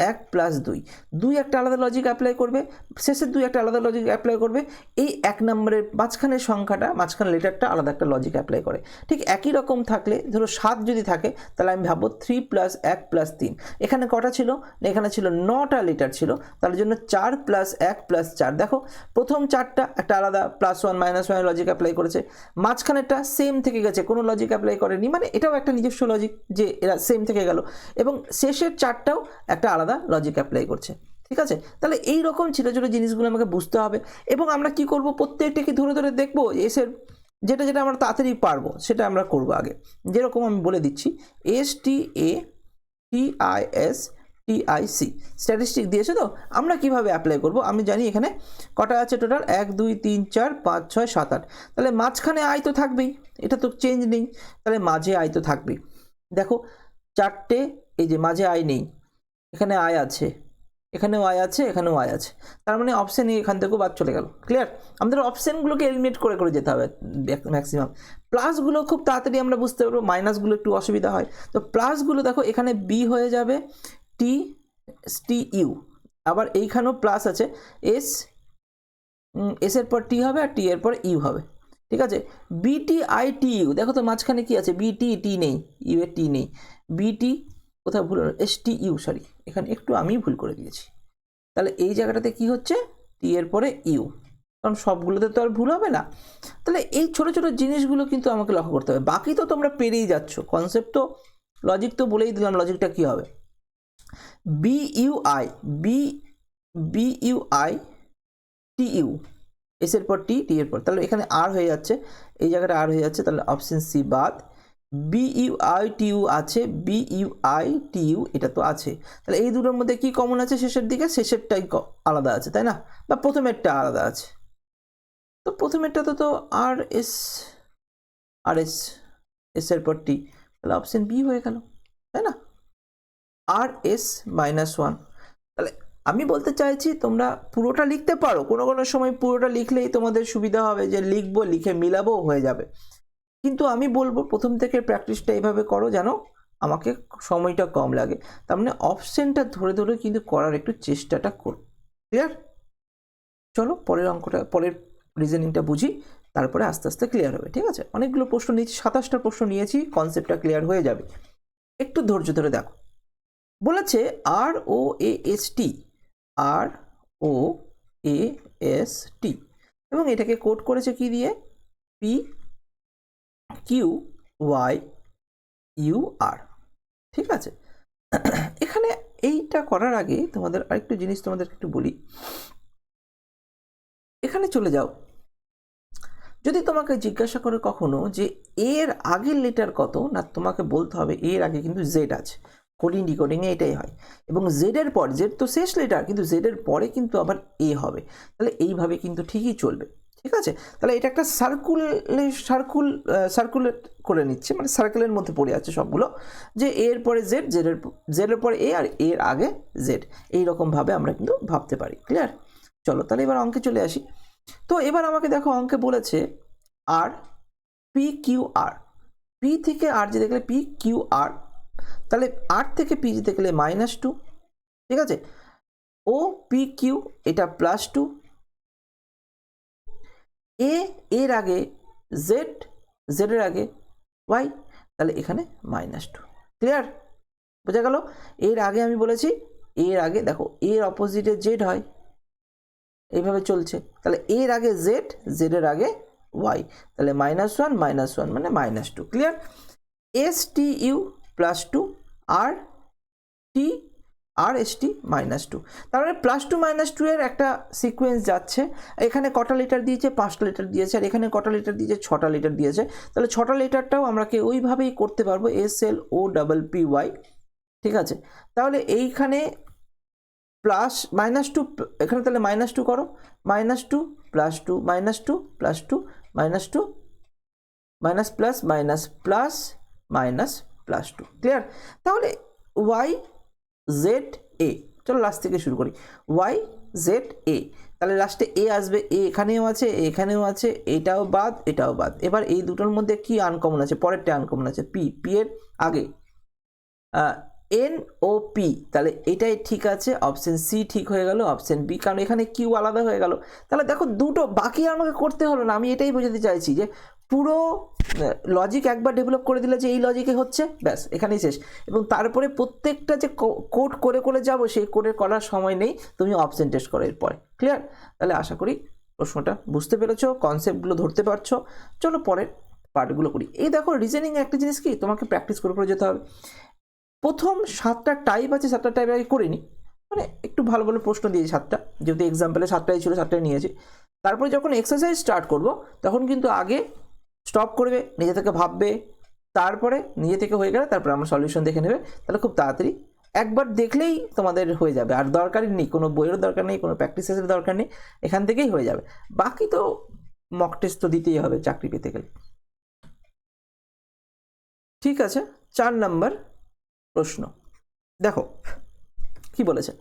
1 + 2, 2 একটা আলাদা লজিক অ্যাপ্লাই করবে, শেষের 2 একটা আলাদা লজিক অ্যাপ্লাই করবে, এই 1 নম্বরের মাঝখানের সংখ্যাটা, মাঝখানের লেটারটা আলাদা একটা লজিক অ্যাপ্লাই করে। ঠিক একই রকম থাকলে ধরো 7 যদি থাকে, তাহলে আমি ভাববো 3 + 1 + 3, এখানে কটা ছিল না, এখানে ছিল 9টা লেটার ছিল, তার জন্য 4 + 1 + 4, দেখো প্রথম 4টা একটা আলাদা +1 -1 লজিক অ্যাপ্লাই করেছে, মাঝখানেরটা সেম থেকে গেছে, কোনো লজিক অ্যাপ্লাই করেনি, মানে এটাও একটা নিজস্ব লজিক যে এরা সেম থেকে গেল, এবং শেষের 4টাও একটা আলাদা লজিক অ্যাপ্লাই করছে। ঠিক আছে? তাহলে এই রকম ছোটো ছোটো জিনিসগুলো আমাকে বুঝতে হবে, এবং আমরা কি করব, প্রত্যেকটাকে ধরে ধরে দেখবো, এসের যেটা যেটা আমরা তাড়াতাড়ি পারবো সেটা আমরা করব আগে। যেরকম আমি বলে দিচ্ছি, STATISTIC স্ট্যাটিস্টিক দিয়েছে, তো আমরা কিভাবে অ্যাপ্লাই করব, আমি জানি এখানে কটা আছে টোটাল, 1 2 3 4 5 6 7 8, তাহলে মাঝখানে আই তো থাকবেই, এটা তো চেঞ্জ নেই, তাহলে মাঝে আই তো থাকবেই। দেখো 4টে, এই যে মাঝে আই নেই, এখানে আয় আছে, এখানেও আয় আছে, এখানেও আয় আছে, তার মানে অপশান এখান থেকেও বাদ চলে গেল। ক্লিয়ার? আমাদের অপশানগুলোকে এলিমিনেট করে করে যেতে হবে ম্যাক্সিমাম। প্লাসগুলো খুব তাড়াতাড়ি আমরা বুঝতে পারবো, মাইনাসগুলো একটু অসুবিধা হয়। তো প্লাসগুলো দেখো এখানে বি হয়ে যাবে টি টি ইউ, আবার এইখানেও প্লাস আছে, এস এর পর টি হবে, আর টি এর পর ইউ হবে। ঠিক আছে? বিটি আই টি ইউ, দেখো তো মাঝখানে কি আছে, বিটি টি নেই, ইউ এর টি নেই, বিটি কোথাও ভুল হলো, এস টি ইউ, সরি এখানে একটু আমি ভুল করে দিয়েছি। তাহলে এই জায়গাটাতে কি হচ্ছে, টি এর পরে ইউ, কারণ সবগুলোতে তো আর ভুল হবে না। তাহলে এই ছোটো ছোটো জিনিসগুলো কিন্তু আমাকে লক্ষ্য করতে হবে, বাকি তো তোমরা পেরিয়ে যাচ্ছ, কনসেপ্ট তো, লজিক তো বলেই দিলাম, লজিকটা কী হবে, B U I B U I T U, S এর পর টি, টি এর পর, তাহলে এখানে আর হয়ে যাচ্ছে, এই জায়গাটা আর হয়ে যাচ্ছে, তাহলে অপশন সি বাদ। B U I T U আছে, B U I T U এটা তো আছে, তাহলে এই দুটোর মধ্যে কি কমন আছে, শেষের দিকে, শেষেরটাই আলাদা আছে, তাই না, বা প্রথমেরটা আলাদা আছে, তো প্রথমেরটা তো আর এস, আর এস, এস এর পর টি, তাহলে অপশন বি হয়ে গেল, তাই না, আর এস -1। তাহলে আমি বলতে চাইছি তোমরা পুরোটা লিখতে পারো, কোনো কোনো সময় পুরোটা লিখলেই তোমাদের সুবিধা হবে, যে লিখবো, লিখে মিলাবো, হয়ে যাবে, কিন্তু আমি বলবো প্রথম থেকে প্র্যাকটিসটা এইভাবে করো যেন আমাকে সময়টা কম লাগে, তার মানে অপশনটা ধরে ধরে কিন্তু করার একটু চেষ্টাটা করো। ক্লিয়ার? চলো পরের অঙ্কটা, পরের রিজনিংটা বুঝি। তারপরে আস্তে আস্তে ক্লিয়ার হবে। ঠিক আছে, অনেকগুলো প্রশ্ন নিয়েছি, 27টা প্রশ্ন নিয়েছি, কনসেপ্টটা ক্লিয়ার হয়ে যাবে। একটু ধৈর্য ধরে দেখো। বলেছে ROAST, ROAST, এবং এটাকে কোড করেছে কি দিয়ে? PQYUR। ঠিক আছে, এখানে এইটা করার আগে তোমাদের আরেকটু জিনিস তোমাদেরকে একটু বলি। এখানে চলে যাও, যদি তোমাকে জিজ্ঞাসা করে কখনো যে এর আগের লেটার কত, না তোমাকে বলতে হবে এর আগে কিন্তু জেড আছে। কোডিং ডিকোডিংয়ে এটাই হয়, এবং জেডের পর, জেড তো শেষ লেটার, কিন্তু জেডের পরে কিন্তু আবার এ হবে। তাহলে এইভাবে কিন্তু ঠিকই চলবে। ঠিক আছে, তাহলে এটা একটা সার্কুলেট করে নিচ্ছে, মানে সার্কেলের মধ্যে পড়ে আছে সবগুলো, যে এর পরে জেড, জেডের পরে এ, আর এর আগে জেড, এইরকমভাবে আমরা কিন্তু ভাবতে পারি। ক্লিয়ার? চলো তাহলে এবার অঙ্কে চলে আসি। তো এবার আমাকে দেখো, অঙ্কে বলেছে আর PQR, পি থেকে আর যেতে গেলে PQR, তাহলে আর থেকে পি যেতে গেলে -2। ঠিক আছে, OPQ এটা +2, এর আগে জেড, জেডের আগে ওয়াই, তাহলে এখানে -2। ক্লিয়ার? বোঝা গেল? এর আগে আমি বলেছি, এর আগে দেখো এর অপোজিটে জেড হয়, এইভাবে চলছে। তাহলে এর আগে জেড, জেডের আগে ওয়াই, তাহলে -1 -1 মানে -2। ক্লিয়ার? STU +2, RST -2, তার মানে +2 -2 এর একটা সিকোয়েন্স যাচ্ছে। এখানে কটা লিটার দিয়েছে? 5টা লিটার দিয়েছে, আর এখানে কটা লিটার দিয়েছে? 6টা লিটার দিয়েছে। তাহলে 6টা লিটারটাও আমরা ওইভাবেই করতে পারবো, SLOPPY। ঠিক আছে, তাহলে এইখানে -2, এখানে তাহলে -2 করো, -2 +2 -2 +2 -2 ++++2। ক্লিয়ার? তাহলে YZA, চলো লাস্ট থেকে শুরু করি। YZA, তাহলে লাস্টে এ আসবে, এ এখানেও আছে, এখানেও আছে, এটাও বাদ, এটাও বাদ। এবার এই দুটোর মধ্যে কি আনকমন আছে? পরেরটা আনকমন আছে, পি এর আগে NOP, তাহলে এটাই ঠিক আছে, অপশন সি ঠিক হয়ে গেল, অপশন বি, কারণ এখানে কিউ আলাদা হয়ে গেল। তাহলে দেখো দুটো বাকি আমাকে করতে হলো না, আমি এটাই বোঝাতে চাইছি যে পুরো লজিক একবার ডেভেলপ করে দিলে যে এই লজিকে হচ্ছে, ব্যাস এখানেই শেষ। এবং তারপরে প্রত্যেকটা যে কোড করে করে যাব, সেই কোডে করার সময় নেই, তুমি অপশন টেস্ট করো এরপরে। ক্লিয়ার? তাহলে আশা করি প্রশ্নটা বুঝতে পেরেছো, কনসেপ্টগুলো ধরতে পারছো। চলো পরের পার্টগুলো করি। এই দেখো, রিজনিং একটা জিনিস কি, তোমাকে প্র্যাকটিস করে করে যেতে হবে। প্রথম 7টা টাইপ আছে, 7টা টাইপ আগে করিনি, মানে একটু ভালো ভালো প্রশ্ন দিয়েছি 7টা, যেহেতু এক্সাম্পলে 7টাই ছিল, 7টাই নিয়েছি। তারপরে যখন এক্সারসাইজ স্টার্ট করব, তখন কিন্তু আগে স্টপ করবে, নিজে থেকে ভাববে, তারপরে নিজে থেকে হয়ে গেলে তারপরে আমার সলিউশন দেখে নেবে। তাহলে খুব তাড়াতাড়ি একবার দেখলেই তোমাদের হয়ে যাবে, আর দরকারই নেই, কোনো বইয়ের দরকার নেই, কোনো প্র্যাকটিসের দরকার নেই, এখান থেকেই হয়ে যাবে। বাকি তো মক টেস্ট তো দিতেই হবে চাকরি পেতে গেলে। ঠিক আছে, 4 নম্বর প্রশ্ন দেখো কি বলেছে।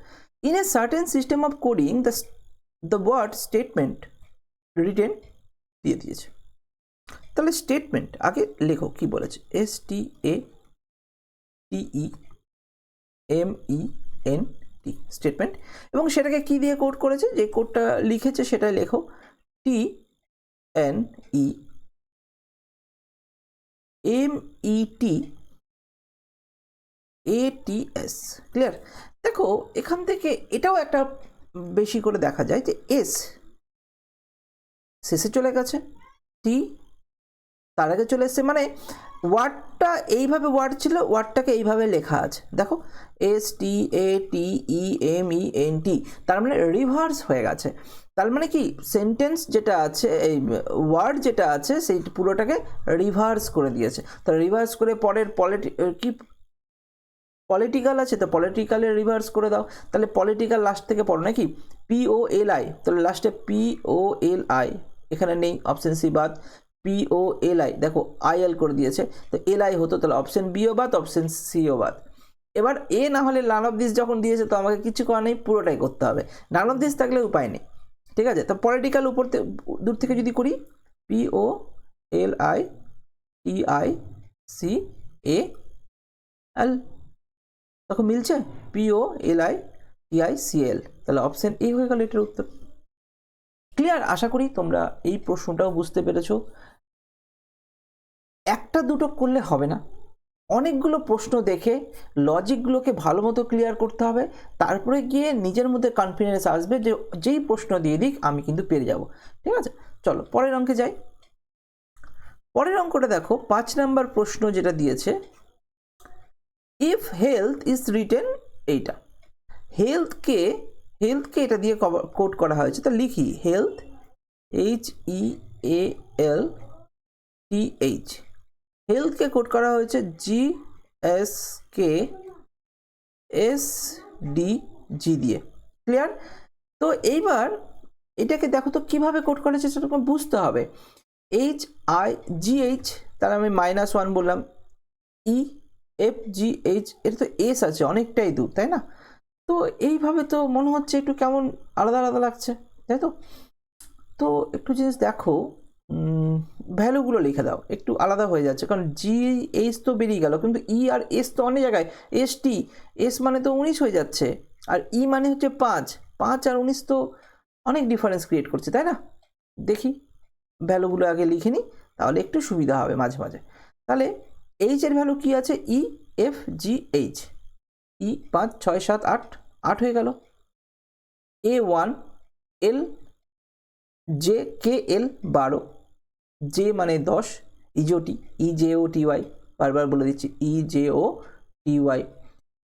In a certain system of coding the word statement written দিয়ে দিয়েছে। তাহলে স্টেটমেন্ট আগে লেখো, কি বলেছে? STATEMENT, statement. এবং সেটাকে কি দিয়ে কোড করেছে? যে কোডটা লিখেছে সেটাই লেখো, TNEMETATS। ক্লিয়ার? দেখো এখান থেকে এটাও একটা বেশি করে দেখা যায় যে এস শেষে চলে গেছে, টি তার আগে চলে এসছে, মানে ওয়ার্ডটা এইভাবে ওয়ার্ড ছিল, ওয়ার্ডটাকে এইভাবে লেখা আছে। দেখো STATEMENT, তার মানে রিভার্স হয়ে গেছে। তার মানে কি, সেন্টেন্স যেটা আছে, এই ওয়ার্ড যেটা আছে, সেই পুরোটাকে রিভার্স করে দিয়েছে। তো রিভার্স করে পরের কি পলিটিক্যাল আছে, তো পলিটিক্যালের রিভার্স করে দাও। তাহলে পলিটিক্যাল লাস্ট থেকে পড়ো নাকি, POLI, তাহলে লাস্টে POLI এখানে নেই, অপশন সি বাদ। POLI দেখো IL করে দিয়েছে, তো LI হতো, তাহলে অপশন বিও বাদ, অপশন সিও বাদ। এবার এ না হলে নান অফ দিস যখন দিয়েছে, তো আমাকে কিছু করা নেই, পুরোটাই করতে হবে। নান অফ দিস থাকলে উপায় নেই। ঠিক আছে, তো পলিটিক্যাল উপর দূর থেকে যদি করি, POLITICAL, তখন মিলছে, POLITICL, তাহলে অপশন এ হয়ে গেল এটার উত্তর। ক্লিয়ার? আশা করি তোমরা এই প্রশ্নটাও বুঝতে পেরেছো। একটা দুটো করলে হবে না, অনেকগুলো প্রশ্ন দেখে লজিকগুলোকে ভালো মতো ক্লিয়ার করতে হবে, তারপরে গিয়ে নিজের মধ্যে কনফিডেন্স আসবে যে যেই প্রশ্ন দিয়ে দিক আমি কিন্তু পেরে যাব। ঠিক আছে, চলো পরের অঙ্কে যাই। পরের অঙ্কটা দেখো, 5 নম্বর প্রশ্ন যেটা দিয়েছে, ইফ হেলথ ইজ রিটেন, এইটা হেলথকে এটা দিয়ে কোড করা হয়েছে, তা লিখি হেলথ, HEALTH, হেলথকে কোড করা হয়েছে GSKSDG দিয়ে। ক্লিয়ার? তো এইবার এটাকে দেখো তো কিভাবে কোড করা হয়েছে সেটা তোমাকে বুঝতে হবে। HIGH, তাহলে আমি -1 বললাম, EFGH, এটা তো এস আছে অনেকটাই দূর, তাই না? তো এইভাবে তো মনে হচ্ছে একটু কেমন আলাদা আলাদা লাগছে, তাই তো? তো একটু জিনিস দেখো, ভ্যালুগুলো লিখে দাও, একটু আলাদা হয়ে যাচ্ছে, কারণ GH তো বেরিয়ে গেল, কিন্তু ই আর এস তো অনেক জায়গায়, এস মানে তো 19 হয়ে যাচ্ছে, আর ই মানে হচ্ছে 5 আর 19 তো অনেক ডিফারেন্স ক্রিয়েট করছে, তাই না? দেখি ভ্যালুগুলো আগে লিখে নিই, তাহলে একটু সুবিধা হবে মাঝে মাঝে। তাহলে এইচ এর ভ্যালু কি আছে? EFGH, ই 5 6 7 8 হয়ে গেল। A1 L JKL 12, জে মানে 10, ইজোটি EJOTY, বারবার বলে দিচ্ছি EJOTY,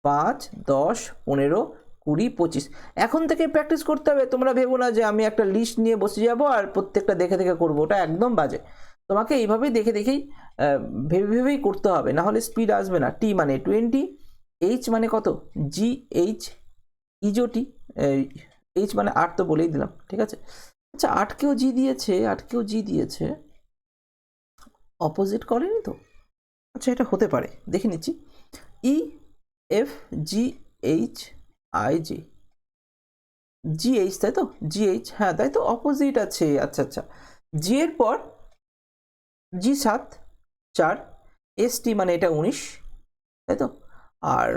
5 10 15 20 25। এখন থেকে প্র্যাকটিস করতে হবে, তোমরা ভেবো না যে আমি একটা লিস্ট নিয়ে বসে যাব আর প্রত্যেকটা দেখে দেখে করবো, ওটা একদম বাজে। তোমাকে এইভাবেই দেখে দেখেই ভেবে ভেবেই করতে হবে, না হলে স্পিড আসবে না। টি মানে 20, এইচ মানে কত? GH, ইজোটি এইচ মানে 8 তো বলেই দিলাম, ঠিক আছে। আচ্ছা 8কেও জি দিয়েছে, 8কেও জি দিয়েছে, অপোজিট করেনি তো? আচ্ছা এটা হতে পারে, দেখে নিচ্ছি। EFGHIJ, GH, তাই তো? GH, হ্যাঁ তাই তো, অপোজিট আছে। আচ্ছা আচ্ছা, জি এর পর G7 4, ST মানে এটা 19, তাই তো? আর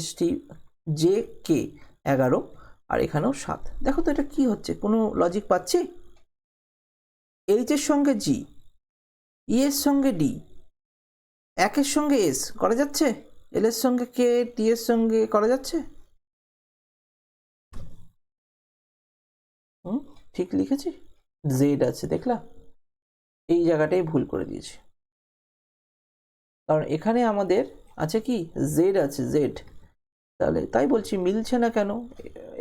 ST JK 11, আর এখানেও 7। দেখো তো এটা কি হচ্ছে, কোনো লজিক পাচ্ছি? এইচ এর সঙ্গে জি, ই এর সঙ্গে ডি, একের সঙ্গে এস করা যাচ্ছে, এল এর সঙ্গে কে, টি এর সঙ্গে করা যাচ্ছে? ঠিক লিখেছি? জেড আছে, দেখলা? এই জায়গাটাই ভুল করে দিয়েছি, কারণ এখানে আমাদের আছে কি, জেড আছে, জেড। তাহলে তাই বলছি মিলছে না কেন,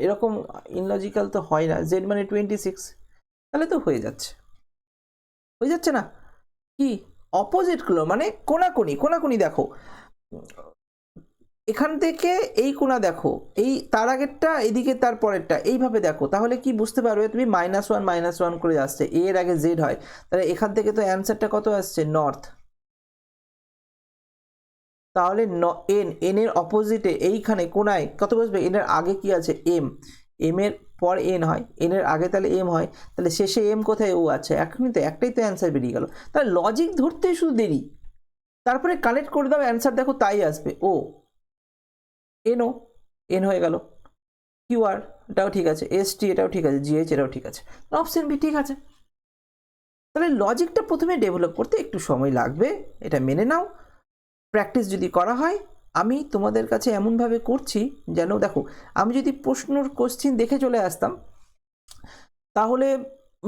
এরকম ইনলজিক্যাল তো হয় না। জেড মানে 26, তাহলে তো হয়ে যাচ্ছে, হয়ে যাচ্ছে না? কি অপোজিটগুলো মানে কোনাকুনি দেখো, এখান থেকে এই কোণা দেখো, এই তার আগেরটা এদিকে তার পরেরটা, এইভাবে দেখো, তাহলে কি বুঝতে পারবে তুমি? -1 করে আসছে, এর আগে জেড হয়, তাহলে এখান থেকে তো অ্যান্সারটা কত আসছে? নর্থ। তাহলে এন এর অপোজিটে এইখানে কোনায় কত বসবে? এন এর আগে কি আছে? এম, এম এর পর এন হয়, এন এর আগে তাহলে এম হয়, তাহলে শেষে এম কোথায়? ও আছে, এখনই তো একটাই তো অ্যান্সার বেরিয়ে গেল। তাহলে লজিক ধরতেই শুধু দেরি, তারপরে কানেক্ট করে দাও, অ্যান্সার দেখো তাই আসবে। ও এনও, এন হয়ে গেল। কিউআর এটাও ঠিক আছে, এসটি এটাও ঠিক আছে, জিএইচ এটাও ঠিক আছে, অপশন বি ঠিক আছে। তাহলে লজিকটা প্রথমে ডেভেলপ করতে একটু সময় লাগবে, এটা মেনে নাও। প্র্যাকটিস যদি করা হয়, আমি তোমাদের কাছে এমনভাবে করছি যেন, দেখো আমি যদি প্রশ্নর কোশ্চিন দেখে চলে আসতাম তাহলে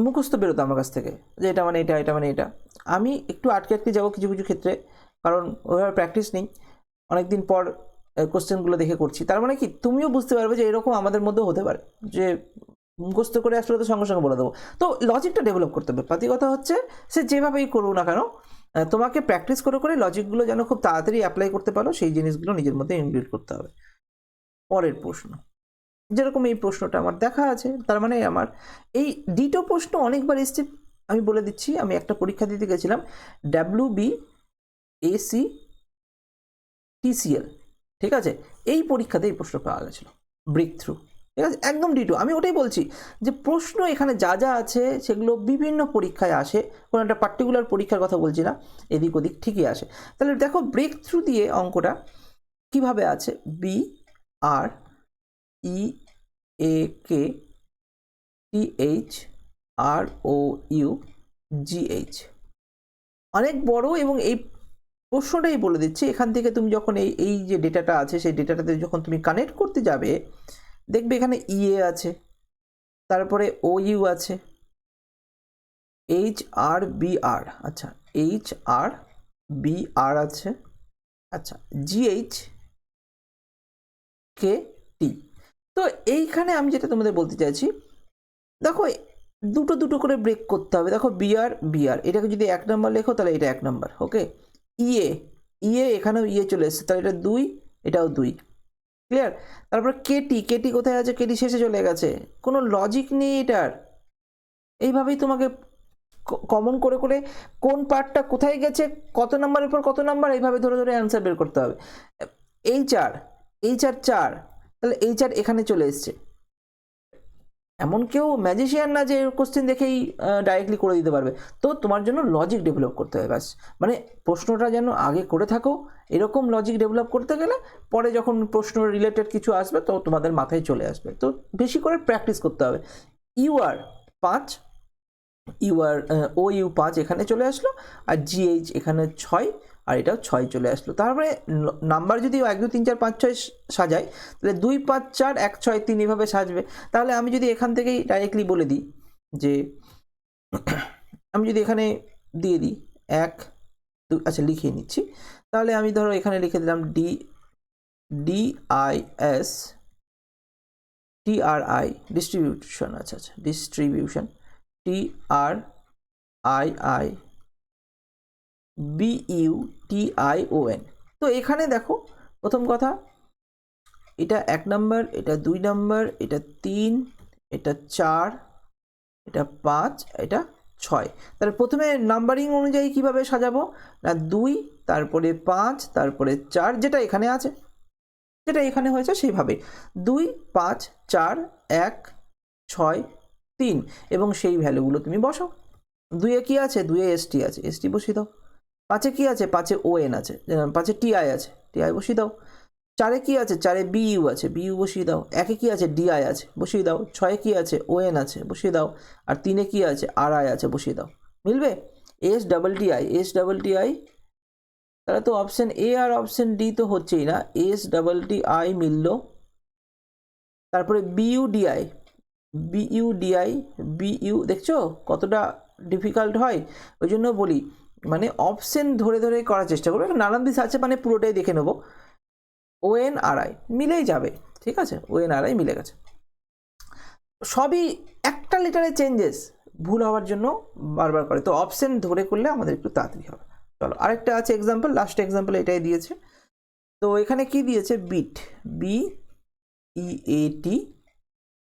মুখস্থ বেরোতো আমার কাছ থেকে, যে এটা মানে এটা, এটা মানে এটা। আমি একটু আটকে আটকে যাবো কিছু কিছু ক্ষেত্রে, কারণ ওইভাবে প্র্যাকটিস নেই, অনেকদিন পর কোশ্চেনগুলো দেখে করছি। তার মানে কি, তুমিও বুঝতে পারবে যে এরকম আমাদের মধ্যেও হতে পারে, যে মুখস্থ করে আসলে তো সঙ্গে সঙ্গে বলে দেবো। তো লজিকটা ডেভেলপ করতে হবে। পাতি কথা হচ্ছে, সে যেভাবেই করুক না কেন, তোমাকে প্র্যাকটিস করে করে লজিকগুলো যেন খুব তাড়াতাড়ি অ্যাপ্লাই করতে পারো, সেই জিনিসগুলো নিজের মধ্যে ইনক্লুড করতে হবে। পরের প্রশ্ন, যেরকম এই প্রশ্নটা আমার দেখা আছে, তার মানে আমার এই দ্বিতীয় প্রশ্ন অনেকবার এসছে। আমি বলে দিচ্ছি, আমি একটা পরীক্ষা দিতে গেছিলাম, WBACTCL, ঠিক আছে? এই পরীক্ষাতে এই প্রশ্ন পাওয়া গেছিল, ব্রেক থ্রু, ঠিক আছে? একদম ডিটো, আমি ওটাই বলছি যে প্রশ্ন এখানে যা যা আছে সেগুলো বিভিন্ন পরীক্ষায় আসে, কোনো একটা পার্টিকুলার পরীক্ষার কথা বলছি না, এদিক ওদিক ঠিকই আসে। তাহলে দেখো ব্রেক থ্রু দিয়ে অঙ্কটা কিভাবে আছে, BREAK THROUGH, অনেক বড়। এবং এই প্রশ্নটাই বলে দিচ্ছে, এখান থেকে তুমি যখন এই যে ডেটাটা আছে সেই ডেটাটাতে যখন তুমি কানেক্ট করতে যাবে, দেখবে এখানে ইএ আছে, তারপরে OU আছে, HRBR, আচ্ছা HRBR আছে, আচ্ছা GHKT। তো এইখানে আমি যেটা তোমাদের বলতে চাইছি, দেখো দুটো দুটো করে ব্রেক করতে হবে। দেখো বিআর এটাকে যদি 1 নম্বর লেখো তাহলে এটা 1 নম্বর, ওকে। ইএ এখানেও ইএ চলে এসছে, তাহলে এটা 2, এটাও 2, ক্লিয়ার। তারপর কেটি কোথায় আছে? কেটি শেষে চলে গেছে, কোনো লজিক নেই এটার। এইভাবেই তোমাকে কমন করে করে কোন পার্টটা কোথায় গেছে, কত নাম্বারের পর কত নাম্বার, এইভাবে ধরে ধরে অ্যান্সার বের করতে হবে। HR 4, তাহলে HR এখানে চলে এসছে। এমন কেউ ম্যাজিশিয়ান না যে কোশ্চেন দেখেই ডাইরেক্টলি করে দিতে পারবে। তো তোমার জন্য লজিক ডেভেলপ করতে হবে, ব্যাস। মানে প্রশ্নটা যেন আগে করে থাকো, এরকম লজিক ডেভেলপ করতে গেলে পরে যখন প্রশ্ন রিলেটেড কিছু আসবে তো তোমাদের মাথায় চলে আসবে। তো বেশি করে প্র্যাকটিস করতে হবে। UR 5, OU 5 এখানে চলে আসলো, আর GH এখানে 6, আর এটাও 6 চলে আসলো। তারপরে নাম্বার যদি 1 2 3 4 5 6 সাজাই, তাহলে 2 5 4 1 6 3 এভাবে সাজবে। তাহলে আমি যদি এখান থেকেই ডাইরেক্টলি বলে দিই যে আমি যদি এখানে দিয়ে দিই 1 2, আচ্ছা লিখিয়ে নিচ্ছি। তাহলে আমি ধরো এখানে লিখে দিলাম DIS TRI ডিস্ট্রিবিউশন, আচ্ছা ডিস্ট্রিবিউশন TRIBUTION। তো এখানে দেখো প্রথম কথা, এটা 1 নম্বর, এটা 2 নম্বর, এটা 3, এটা 4, এটা 5, এটা 6। তাহলে প্রথমে নাম্বারিং অনুযায়ী কিভাবে সাজাবো না, 2, তারপরে 5, তারপরে 4, যেটা এখানে আছে, যেটা এখানে হয়েছে সেইভাবে 2 5 4 1 6 3, এবং সেই ভ্যালুগুলো তুমি বসাও। 2-এ কি আছে? 2-এ ST আছে, ST বসিয়ে দাও। 5-এ কি আছে? 5-এ ON আছে, 5-এ TI আছে, TI বসিয়ে দাও। 4-এ কি আছে? 4-এ BU আছে, BU বসিয়ে দাও। 1-এ কি আছে? DI আছে, বসিয়ে দাও। 6-এ কি আছে? ON আছে, বসিয়ে দাও। আর 3-এ কি আছে? RI আছে, বসিয়ে দাও। মিলবে? STI, তাহলে তো অপশন এ আর অপশন ডি তো হচ্ছেই না, STI মিলল। তারপরে BU দেখছো কতটা ডিফিকাল্ট হয়? ওই জন্য বলি মানে অপশন ধরে ধরে করার চেষ্টা করবো। নানান দিস আছে, মানে পুরোটাই দেখে নেবো। ONRI মিলেই যাবে, ঠিক আছে, ONRI মিলে গেছে। সবই একটা লেটারে চেঞ্জেস ভুল হওয়ার জন্য বারবার করে, তো অপশন ধরে করলে আমাদের একটু তাড়াতাড়ি হবে। চলো আরেকটা আছে এক্সাম্পল, লাস্ট এক্সাম্পল এটাই দিয়েছে। তো এখানে কি দিয়েছে? বিট, BEAT,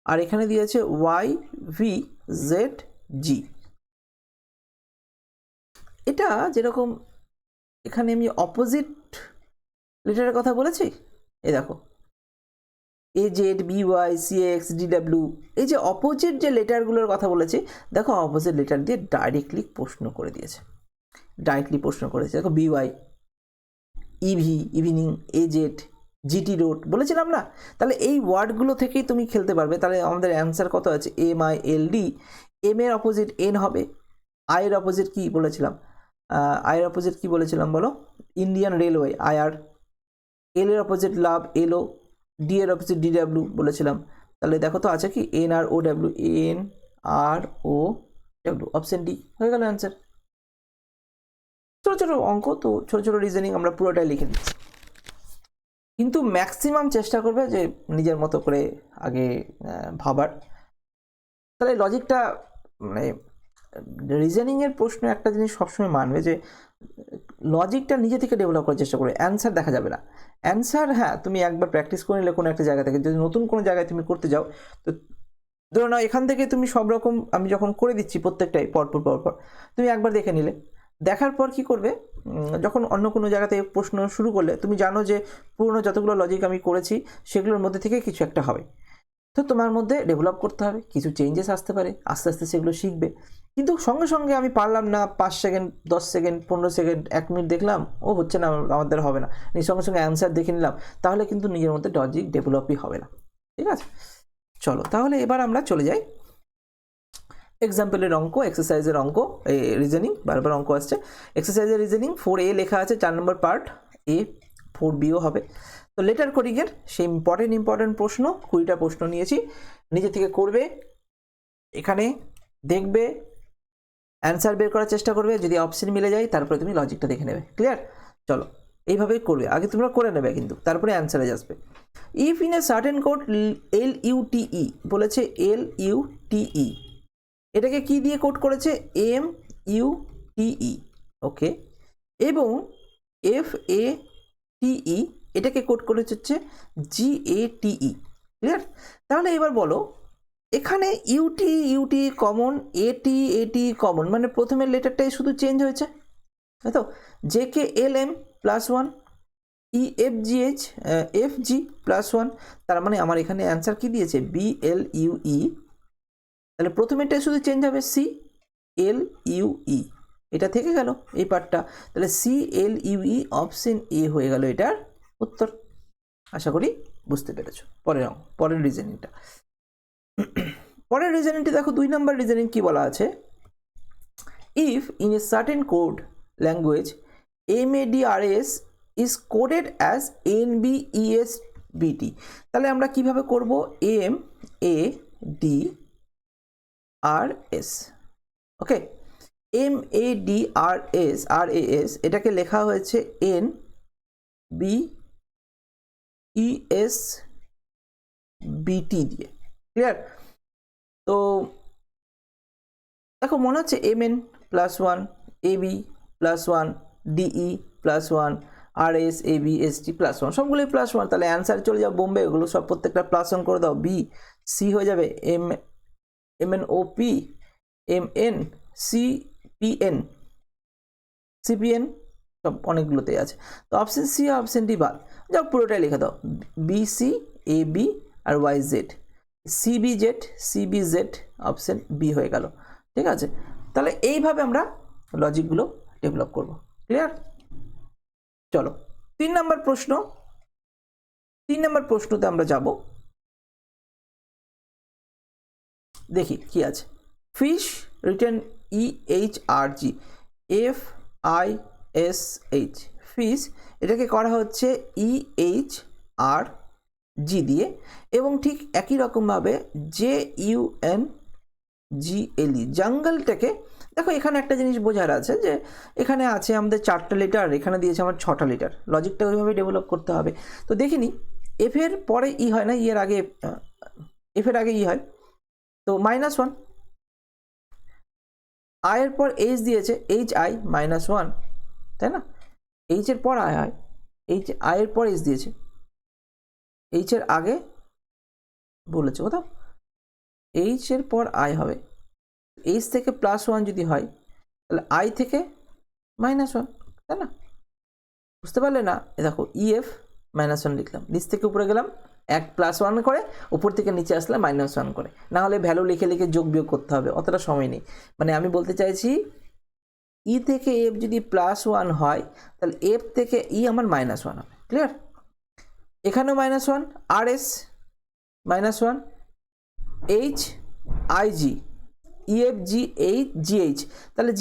আর এখানে দিয়েছে YVZG। এটা যেরকম এখানে আমি অপোজিট লেটারের কথা বলেছি, এই দেখো AZ BY CX DW, এই যে অপোজিট যে লেটারগুলোর কথা বলেছি, দেখো অপোজিট লেটার দিয়ে ডাইরেক্টলি প্রশ্ন করে দিয়েছে, দেখো BY evening, AZ GT road বলেছিলাম না? তাহলে এই ওয়ার্ডগুলো থেকেই তুমি খেলতে পারবে। তাহলে আমাদের অ্যান্সার কত আছে? MILD, M এর অপোজিট N হবে। I এর অপোজিট কি বলেছিলাম? I এর অপোজিট কি বলেছিলাম বলো? Indian railway, IR। L এর অপোজিট লাভ, LO। D এর অপোজিট DW বলেছিলাম। তাহলে দেখো তো আছে কি? NROW, NROW, অপশন ডি হয়ে গেল অ্যান্সার। ছোটো ছোটো অঙ্ক তো, ছোটো ছোটো রিজনিং আমরা পুরোটাই লিখে দিচ্ছি, কিন্তু ম্যাক্সিমাম চেষ্টা করবে যে নিজের মতো করে আগে ভাবার। তাহলে লজিকটা মানে রিজনিংয়ের প্রশ্ন একটা জিনিস সবসময় মানবে যে লজিকটা নিজে থেকে ডেভেলপ করার চেষ্টা করবে, অ্যান্সার দেখা যাবে না। অ্যান্সার হ্যাঁ তুমি একবার প্র্যাকটিস করে নিলে কোনো একটা জায়গা থেকে, যদি নতুন কোনো জায়গায় তুমি করতে যাও, তো ধরো না এখান থেকে তুমি সব রকম আমি যখন করে দিচ্ছি প্রত্যেকটাই পরপর তুমি একবার দেখে নিলে, দেখার পর কি করবে, যখন অন্য কোনো জায়গাতে প্রশ্ন শুরু করলে তুমি জানো যে পুরনো যতগুলো লজিক আমি করেছি সেগুলোর মধ্যে থেকে কিছু একটা হবে। তো তোমার মধ্যে ডেভেলপ করতে হবে, কিছু চেঞ্জেস আসতে পারে, আস্তে আস্তে সেগুলো শিখবে। কিন্তু সঙ্গে সঙ্গে আমি পারলাম না, 5 সেকেন্ড 10 সেকেন্ড 15 সেকেন্ড 1 মিনিট দেখলাম, ও হচ্ছে না, আমাদের হবে না, সঙ্গে সঙ্গে অ্যান্সার দেখে নিলাম, তাহলে কিন্তু নিজের মধ্যে লজিক ডেভেলপই হবে না। ঠিক আছে, চলো তাহলে এবার আমরা চলে যাই এক্সাম্পলের অঙ্ক, এক্সারসাইজের অঙ্ক, রিজনিং, বারবার অঙ্ক আসছে। এক্সারসাইজের রিজনিং 4A লেখা আছে 4 নম্বর পার্ট, এ 4Bও হবে। তো লেটার কোডিংয়ের সেই ইম্পর্টেন্ট প্রশ্ন, 20টা প্রশ্ন নিয়েছি, নিজে থেকে করবে, এখানে দেখবে, অ্যান্সার বের করার চেষ্টা করবে, যদি অপশন মিলে যায় তারপরে তুমি লজিকটা দেখে নেবে। ক্লিয়ার? চলো এইভাবেই করবে, আগে তোমরা করে নেবে কিন্তু, তারপরে অ্যান্সারে আসবে। If in a certain code LUTE বলেছে, LUTE এটাকে কি দিয়ে কোড করেছে? MUTE, ওকে। এবং FATE এটাকে কোড করেছে হচ্ছে GATE। ক্লিয়ার? তাহলে এবার বলো, এখানে UTE কমন, AT কমন, মানে প্রথমের লেটারটাই শুধু চেঞ্জ হয়েছে, তাই তো? JKLM +1, EFGH FG +1, তার মানে আমার এখানে অ্যান্সার কি দিয়েছে? BLUE। তাহলে প্রথমেরটাই শুধু চেঞ্জ হবে, CLUE, এটা থেকে গেল এই পার্টটা, তাহলে CLUE অপশন এ হয়ে গেল এটার উত্তর। আশা করি বুঝতে পেরেছো। পরের রিজনিংটা, পরের রিজনিংটা দেখো, 2 নম্বর রিজনিং কি বলা আছে? If in a certain code language MADRS is coded as NBESBT, তাহলে আমরা কিভাবে করব? MADRS, ওকে, MADRS এটাকে লেখা হয়েছে NBESBT দিয়ে। ক্লিয়ার? তো দেখো মনে হচ্ছে MN +1, AB +1, DE +1, RS AB ST +1, সবগুলোই +1, তাহলে অ্যান্সার চলে যাও বোম্বে, ওগুলো সব প্রত্যেকটা +1 করে দাও। B C হয়ে যাবে, MNOP, MN CPN সব অনেকগুলোতেই আছে, তো অপশন সি আর অপশন ডি বাদ যাও, পুরোটাই লিখে দাও। BC AB আর YZ, CBZ অপশন বি হয়ে গেল। ঠিক আছে? তাহলে এইভাবে আমরা লজিকগুলো ডেভেলপ করব। ক্লিয়ার? চলো 3 নম্বর প্রশ্ন, 3 নম্বর প্রশ্নতে আমরা যাব, দেখি কি আছে। Fish return EHRG, FISH, fish এটাকে করা হচ্ছে EHRG দিয়ে, এবং ঠিক একই রকমভাবে JUNGLE, জঙ্গলটাকে দেখো, এখানে একটা জিনিস বোঝার আছে যে এখানে আছে আমাদের 4টা লিটার, এখানে দিয়েছে আমার 6টা লিটার, লজিকটা ওইভাবে ডেভেলপ করতে হবে। তো দেখিনি, এফ এর পরে ই হয় না, এর আগে, এফ এর আগে ই হয়, তো -1, আই এর পর এইচ দিয়েছে, HI -1, তাই না? এইচ এর পর আই হয়, আই এর পর এইচ দিয়েছে, এইচ এর আগে বলেছে কোথাও, এইচ এর পর আই হবে, এইচ থেকে +1 যদি হয় তাহলে আই থেকে -1, তাই না? বুঝতে পারলে না? দেখো EF -1 লিখলাম, নিচ থেকে উপরে গেলাম 1 +1 করে, উপর থেকে নিচে আসলে -1 করে, না হলে ভ্যালু লিখে লিখে যোগ বিয়োগ করতে হবে, অতটা সময় নেই। মানে আমি বলতে চাইছি, ই থেকে এফ যদি +1 হয় তাহলে এফ থেকে ই আমার -1 হবে। ক্লিয়ার? এখানেও -1, RS -1, HIG, EFGH, তাহলে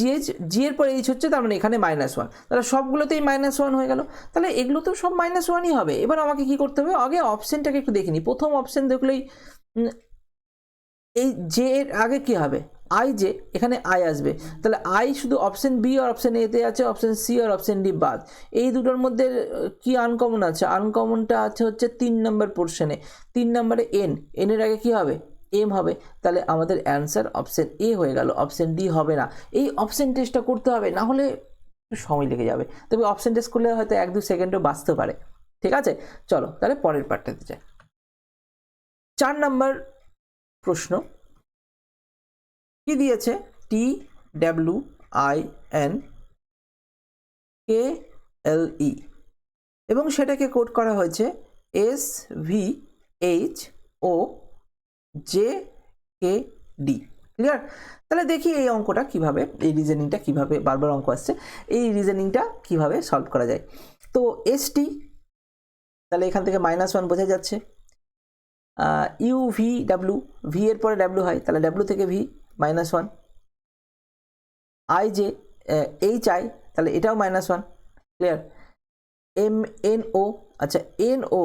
জি এর পর এইচ হচ্ছে, তার মানে এখানে -1, তাহলে সবগুলোতেই -1 হয়ে গেল, তাহলে এগুলো তো সব -1ই হবে। এবার আমাকে কি করতে হবে? আগে অপশনটাকে একটু দেখে নিই। প্রথম অপশন দেখলেই এই জে এর আগে কি হবে? আই, জে, এখানে আই আসবে, তাহলে আই শুধু অপশন বি আর অপশন এতে আছে, অপশন সি আর অপশন ডি বাদ। এই দুটোর মধ্যে কি আনকমন আছে? আনকমনটা আছে হচ্ছে 3 নম্বর পোর্শনে, 3 নম্বরে এন এর আগে কি হবে? এম হবে, তাহলে আমাদের অ্যান্সার অপশন এ হয়ে গেল, অপশন ডি হবে না। এই অপশন টেস্টটা করতে হবে, না হলে সময় লেগে যাবে। তবে অপশন টেস্ট করলে হয়তো 1-2 সেকেন্ডও বাঁচতে পারে। ঠিক আছে? চলো তাহলে পরের পার্টটাতে যাই। 4 নম্বর প্রশ্ন কি দিয়েছে? TWINKLE, এবং সেটাকে কোড করা হয়েছে SVHOJKD। ক্লিয়ার? তাহলে দেখি এই অঙ্কটা কিভাবে, এই রিজনিংটা কিভাবে, বারবার অঙ্ক আসছে, এই রিজনিংটা কিভাবে সলভ করা যায়। তো ST, তাহলে এখান থেকে -1 বোঝা যাচ্ছে। UVW, ভি এর পরে ডাব্লিউ হয়, তাহলে ডাব্লিউ থেকে V, -1, I J H I তাহলে এটাও -1, ক্লিয়ার। এম এন ও, আচ্ছা এন ও,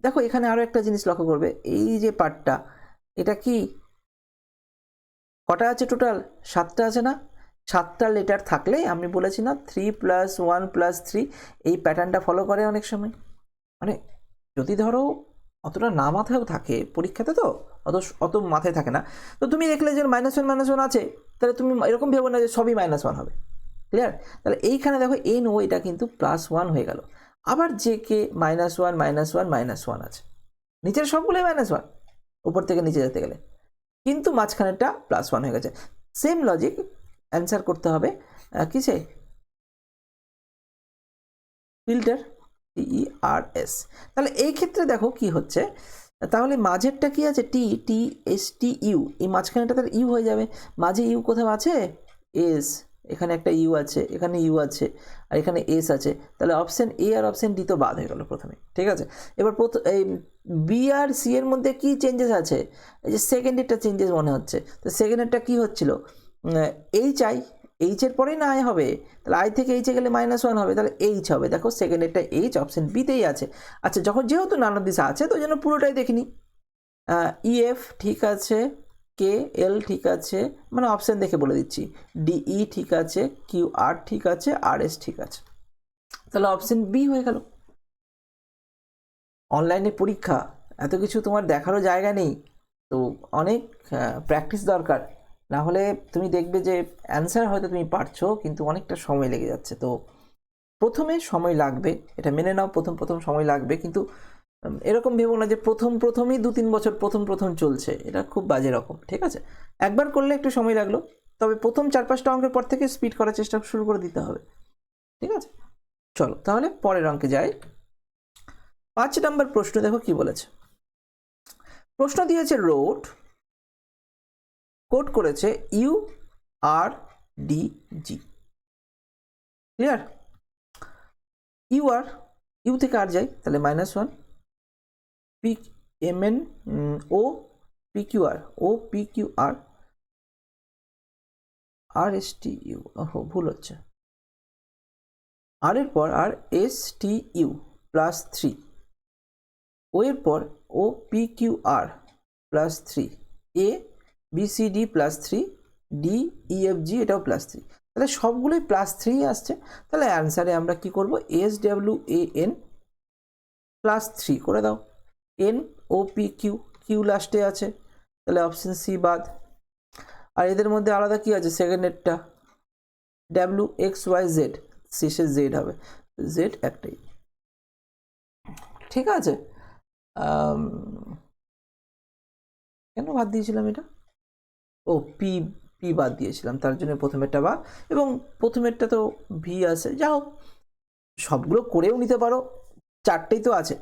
দেখো এখানে আরও একটা জিনিস লক্ষ্য করবে, এই যে পার্টটা এটা কি কটা আছে টোটাল? 7টা আছে না? 7টা লেটার থাকলে আমি বলেছি না 3 + 1 + 3 এই প্যাটার্নটা ফলো করে অনেক সময়। মানে যদি ধরো অতটা না মাথায়ও থাকে পরীক্ষাতে, তো অত মাথায় থাকে না, তো তুমি দেখলে যে -1 আছে, তাহলে তুমি এরকম ভেবো না যে সবই -1 হবে, ক্লিয়ার। তাহলে এইখানে দেখো এন ও এটা কিন্তু +1 হয়ে গেল। আবার যে কে -1 -1 আছে, নিচের সবগুলোই -1 উপর থেকে নিচে যেতে গেলে, কিন্তু মাঝখানেরটা +1 হয়ে গেছে। সেম লজিক অ্যান্সার করতে হবে কিসে? Filter, TERS। তাহলে এই ক্ষেত্রে দেখো কি হচ্ছে, তাহলে মাঝেরটা কি আছে? TSTU, এই মাঝখানেটা তাহলে ইউ হয়ে যাবে। মাঝে ইউ কোথাও আছে? এস, এখানে একটা ইউ আছে, এখানে ইউ আছে, আর এখানে এস আছে। তাহলে অপশন এ আর অপশন ডি তো বাদ হয়ে গেল প্রথমে, ঠিক আছে। এবার এই বি আর সি এর মধ্যে কি চেঞ্জেস আছে? এই যে সেকেন্ডেরটা চেঞ্জেস মনে হচ্ছে, তো সেকেন্ডেরটা কি হচ্ছিল? এইচ আই, এইচের পরেই না আই হবে, তাহলে আই থেকে এইচে গেলে -1 হবে, তাহলে এইচ হবে। দেখো সেকেন্ডেরটা এইচ অপশন বিতেই আছে। আচ্ছা যেহেতু নানা দিশা আছে তো জন্য পুরোটাই দেখিনি। ইএফ ঠিক আছে, কে এল ঠিক আছে, মানে অপশন দেখে বলে দিচ্ছি, ডিই ঠিক আছে, কিউ আর ঠিক আছে, আর এস ঠিক আছে, তাহলে অপশন বি হয়ে গেল। অনলাইনে পরীক্ষা, এত কিছু তোমার দেখারও জায়গা নেই, তো অনেক প্র্যাকটিস দরকার, না হলে তুমি দেখবে যে অ্যান্সার হয়তো তুমি পারছো কিন্তু অনেকটা সময় লেগে যাচ্ছে। তো প্রথমে সময় লাগবে, এটা মেনে নাও, প্রথম সময় লাগবে, কিন্তু এরকম ভেবো না যে প্রথমই 2-3 বছর প্রথম চলছে, এটা খুব বাজে রকম, ঠিক আছে। একবার করলে একটু সময় লাগলো, তবে প্রথম 4-5টা অঙ্কের পর থেকে স্পিড করার চেষ্টা শুরু করে দিতে হবে, ঠিক আছে। চলো তাহলে পরের অঙ্কে যাই। 5 নম্বর প্রশ্ন দেখো কি বলেছে। প্রশ্ন দিয়েছে রোড, কোড করেছে URDG, ক্লিয়ার। ইউ থেকে আর যাই, তাহলে -1, PMN ও PQR, RSTU, ভুল হচ্ছে, আর এর পর RSTU +3, ও এর পর OPQR +3, ABCD +3, DEFG এটাও +3, তাহলে সবগুলোই +3 আসছে। তাহলে অ্যান্সারে আমরা কি করব? SWAN +3 করে দাও। NOPQ, কিউ লাস্টে আছে, তাহলে অপশন সি বাদ। আর এদের মধ্যে আলাদা কি আছে? সেকেন্ডেরটা WXYZ, শেষে জেড হবে, জেড একটাই, ঠিক আছে। কেন বাদ দিয়েছিলাম এটা? ও পি বাদ দিয়েছিলাম, তার জন্য প্রথমেরটা বাদ, এবং প্রথমেরটা তো ভি আছে। যা হোক, সবগুলো করেও নিতে পারো, 4টেই তো আছে।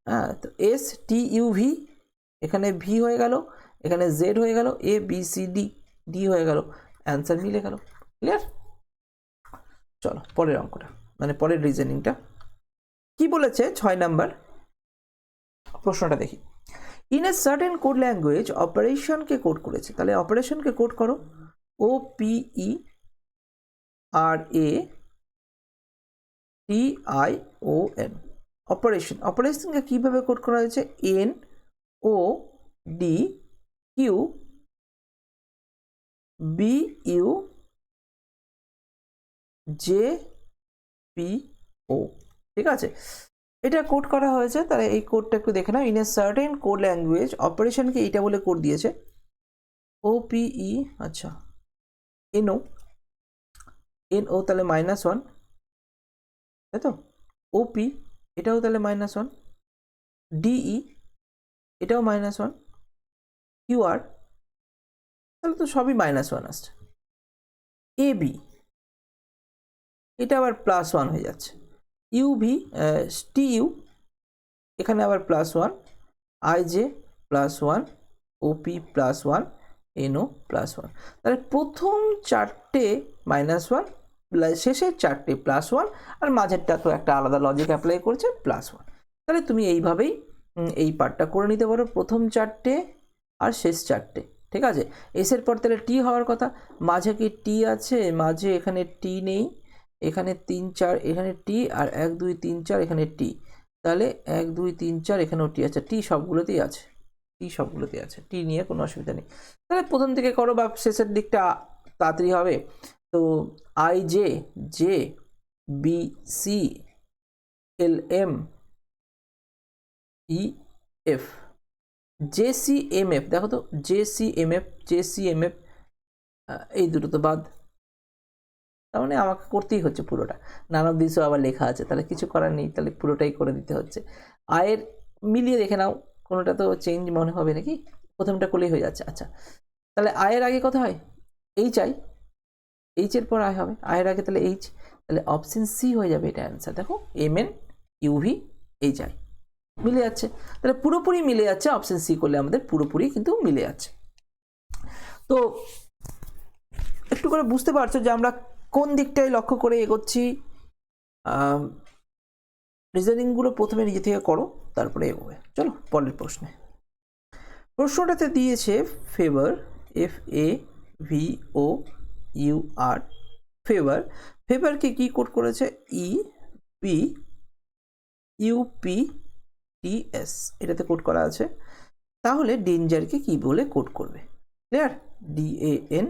হ্যাঁ, তো STUV, এখানে ভি হয়ে গেল, এখানে জেড হয়ে গেল, ABCD ডি হয়ে গেল, অ্যান্সার মিলে গেল, ক্লিয়ার। চলো পরের অঙ্কটা, মানে পরের রিজনিংটা কি বলেছে। 6 নাম্বার প্রশ্নটা দেখি। In a certain code language অপারেশনকে কোড করেছে, তাহলে অপারেশনকে কোড করো, OPERATION, অপারেশনকে কিভাবে কোড করা হয়েছে? NODQBUJPO, ঠিক আছে, এটা কোড করা হয়েছে। তাহলে এই কোডটা একটু দেখে নাও। In a certain code language, অপারেশনকে এইটা বলে কোড দিয়েছে, OPE, আচ্ছা NO তাহলে -1, তাই তো। OP এটাও তাহলে -1, DE এটাও -1, QR তাহলে তো সবই -1 আসছে। AB এটা আবার +1 হয়ে যাচ্ছে। TU এখানে আবার +1, IJ +1, OP +1, NO +1, তাহলে প্রথম 4টে -1, শেষের 4টে +1, আর মাঝেরটা তো একটা আলাদা লজিক অ্যাপ্লাই করছে +1। তাহলে তুমি এইভাবেই এই পার্টটা করে নিতে পারো, প্রথম 4টে আর শেষ 4টে, ঠিক আছে, এসের পর তাহলে টি হওয়ার কথা, মাঝে কি টি আছে? মাঝে এখানে টি নেই, এখানে 3 4 এখানে টি, আর 1 2 3 4 এখানে টি, তাহলে 1 2 3 4 এখানেও টি আছে, টি সবগুলোতেই আছে, টি সবগুলোতেই আছে, টি নিয়ে কোনো অসুবিধা নেই। তাহলে প্রথম থেকে করো বা শেষের দিকটা তাড়াতাড়ি হবে। তো I J, J B C L M E F, JCMF, দেখো তো JCMF, JCMF, এই দুটো তো বাদ, তার মানে আমাকে করতেই হচ্ছে পুরোটা, নান অফ দিসও আবার লেখা আছে, তাহলে কিছু করার নেই, তাহলে পুরোটাই করে দিতে হচ্ছে। আয়ের মিলিয়ে দেখে নাও, কোনোটা তো চেঞ্জ মনে হবে নাকি, প্রথমটা করলেই হয়ে যাচ্ছে। আচ্ছা, তাহলে আয়ের আগে কথা হয় এইচ, আই, এইচের পর আয় হবে, আয়ের আগে তাহলে এইচ, তাহলে অপশন সি হয়ে যাবে এটা অ্যান্সার। দেখো MN UV HI মিলে যাচ্ছে, তাহলে পুরোপুরি মিলে যাচ্ছে, অপশন সি করলে আমাদের পুরোপুরি কিন্তু মিলে যাচ্ছে। তো একটু করে বুঝতে পারছো যে আমরা কোন দিকটায় লক্ষ্য করে এগোচ্ছি। রিজনিংগুলো প্রথমে নিজে থেকে করো, তারপরে এগোবে। চলো পরের প্রশ্নে। প্রশ্নটাতে দিয়েছে ফেভার, FAVOUR, ফেভার, ফেভারকে কি কোড করেছে? EBUPTS, এটাতে কোড করা আছে। তাহলে ডেঞ্জারকে কি বলে কোড করবে? ক্লিয়ার? DANGER।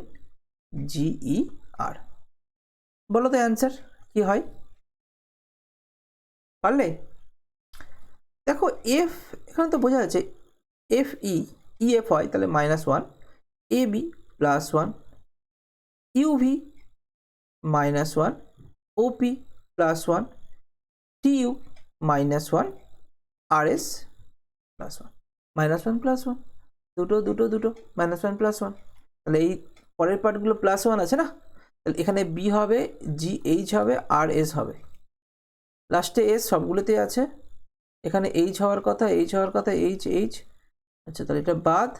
বলো তো অ্যান্সার কি হয়, পারলে? দেখো এফ, এখানে তো বোঝা যাচ্ছে EF হয়, তাহলে -1, AB +1, UV -1, OP +1, TU -1, RS +1, -1 +1, দুটো দুটো দুটো, -1 +1, তাহলে এই পরের পার্টগুলো +1 আছে না, তাহলে এখানে B হবে, GH হবে, RS হবে, লাস্টে S সবগুলোতেই আছে, এখানে H হওয়ার কথা, H হওয়ার কথা, H, আচ্ছা তাহলে এটা বাদ,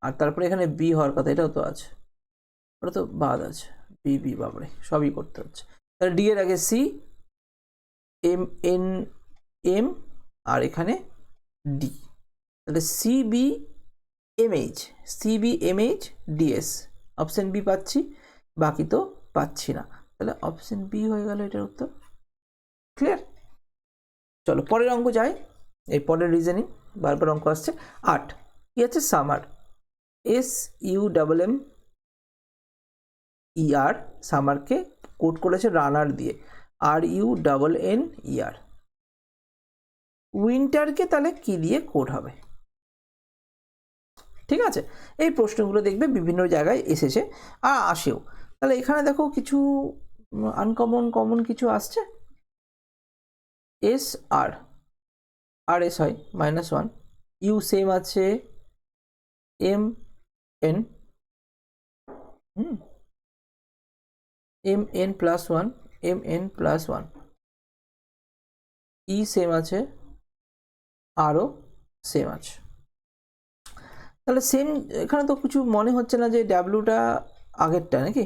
আর তারপরে এখানে B হওয়ার কথা, এটাও তো আছে, ওটা তো বাদ আছে, BB, বাবরে সবই করতে হচ্ছে। তাহলে ডি এর আগে C, M আর এখানে D, তাহলে CBMH DS, অপশন বি পাচ্ছি, বাকি তো পাচ্ছি না, তাহলে অপশন বি হয়ে গেল এটার উত্তর। ক্লিয়ার? চলো পরের অঙ্ক যাই, এই পরের রিজনিং, বারবার অঙ্ক আসছে। 8 কি আছে? সামার, SUMMER, সামারকে কোড করেছে রানার দিয়ে, RUNNER। উইন্টারকে তাহলে কি দিয়ে কোড হবে? ঠিক আছে, এই প্রশ্নগুলো দেখবে বিভিন্ন জায়গায় এসেছে আর আসেও। তাহলে এখানে দেখো কিছু কমন কিছু আসছে। RS হয় -1, ইউ সেম আছে, MN +1, MN +1, ই সেম আছে, আরও সেম আছে, তাহলে সেম, এখানে তো কিছু মনে হচ্ছে না যে ডাব্লুটা আগেরটা নাকি,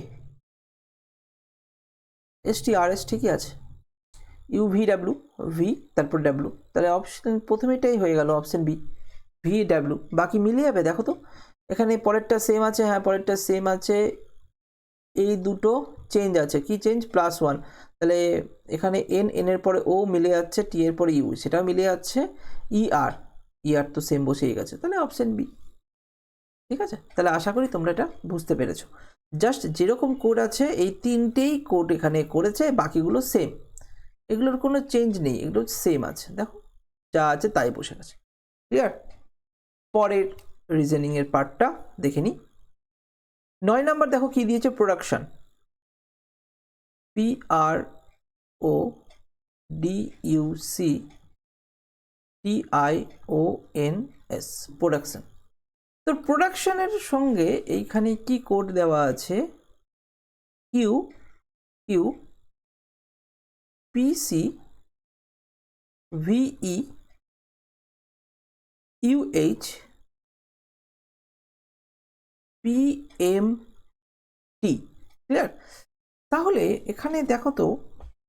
STRS ঠিকই আছে, UVW, ভি তারপর ডাব্লু, তাহলে অপশন প্রথমেটাই হয়ে গেল অপশন বি, VW। বাকি মিলে যাবে, দেখো তো এখানে পরেরটা সেম আছে, হ্যাঁ পরেরটা সেম আছে, এই দুটো চেঞ্জ আছে, কি চেঞ্জ? +1, তাহলে এখানে এন, এর পরে ও মিলে যাচ্ছে, টি এর পরে ইউ সেটাও মিলে যাচ্ছে, ER তো সেম বসেই গেছে, তাহলে অপশন বি। ঠিক আছে, তাহলে আশা করি তোমরা এটা বুঝতে পেরেছো। জাস্ট যেরকম কোড আছে এই তিনটেই কোড এখানে করেছে, বাকিগুলো সেম, এগুলোর কোনো চেঞ্জ নেই, এগুলো সেম আছে, দেখো যা আছে তাই বসে গেছে। ক্লিয়ার? পরের রিজনিং এর পার্টটা দেখে নিই। 9 নাম্বার দেখো কি দিয়েছে? Production, PRODUCTIONS, production. তো প্রোডাকশনের সঙ্গে এইখানে কি কোড দেওয়া আছে? QPC VEUH PMT। ক্লিয়ার? তাহলে এখানে দেখো তো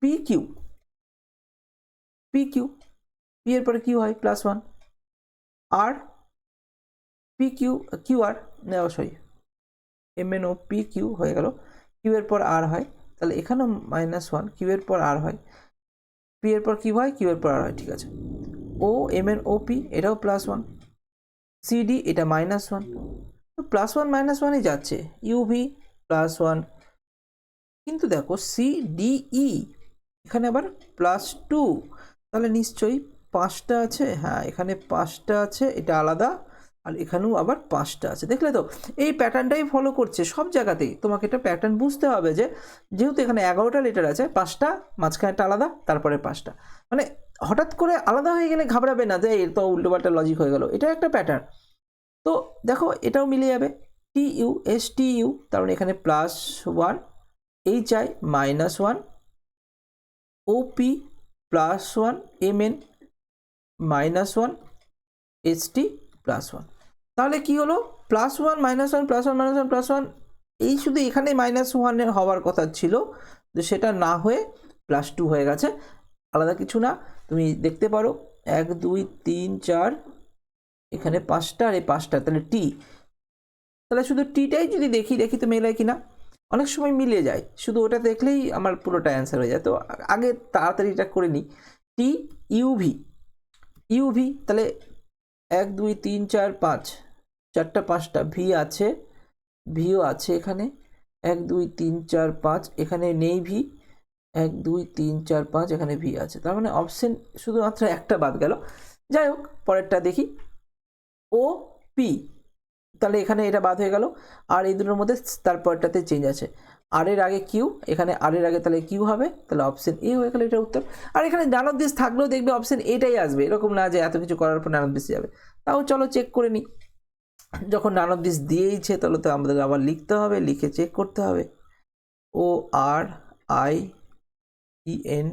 PQ, পি এর পরে কিউ হয় +1, আর PQ, QR, sorry MnOP Q হয়ে গেল, কিউ এর পর আর হয়, তাহলে এখানেও -1, কিউ এর পর আর হয়, পি এর পর কিউ হয়, কিউ এর পর আর হয়, ঠিক আছে। ও MnOP এটাও +1, CD এটা -1, তো +1 -1ই যাচ্ছে, UV +1, কিন্তু দেখো CDE এখানে আবার +2, তাহলে নিশ্চয়ই 5টা আছে, হ্যাঁ এখানে 5টা আছে, এটা আলাদা, আর এখানেও আবার 5টা আছে, দেখলে তো এই প্যাটার্নটাই ফলো করছে সব জায়গাতেই। তোমাকে এটা প্যাটার্ন বুঝতে হবে যে যেহেতু এখানে 11টা লেটার আছে, 5টা মাঝখানেটা আলাদা, তারপরে 5টা, মানে হঠাৎ করে আলাদা হয়ে গেলে ঘাবড়াবে না যে এর তো উল্টোপাল্টা লজিক হয়ে গেল, এটা একটা প্যাটার্ন। তো দেখো এটাও মিলে যাবে, STU, তার মানে এখানে +1, HI -1, OP +1, MN -1, ST +1, তাহলে কি হলো +1 -1 +1 -1 +1, এই শুধু এখানে -1 হওয়ার কথা ছিল, তো সেটা না হয়ে +2 হয়ে গেছে, আলাদা কিছু না। তুমি দেখতে পারো 1 2 3 4, এখানে 5টা আর এই 5টা, তাহলে টি, তাহলে শুধু টিটাই যদি দেখি তো মেলায় কিনা, অনেক সময় মিলে যায়, শুধু ওটা দেখলেই আমার পুরোটা অ্যান্সার হয়ে যায়। তো আগে তাড়াতাড়ি এটা করে নিই, টি ইউভি, তাহলে 1 2 3 4 5, 4টা 5টা, ভি আছে, ভিও আছে এখানে, 1 2 3 4 5, এখানে নেই ভি, 1 2 3 4 5, এখানে ভি আছে, তার মানে অপশন শুধুমাত্র একটা বাদ গেল। যাই হোক পরেরটা দেখি, ও পি, তাহলে এখানে এটা বাদ হয়ে গেল, আর এই দুটোর মধ্যে তারপরটাতে চেঞ্জ আছে, আর এর আগে কিউ, এখানে আর এর আগে তাহলে কিউ হবে, তাহলে অপশন এ হয়ে গেল এটা উত্তর। আর এখানে ডানদিশ থাকলেও দেখবে অপশন এটাই আসবে, এরকম না যে এত কিছু করার পর ডানদিশ যাবে, তাও চলো চেক করে নিই। যখন ডানদিশ দিয়েইছে তাহলে তো আমাদের আবার লিখতে হবে, লিখে চেক করতে হবে। ORIEN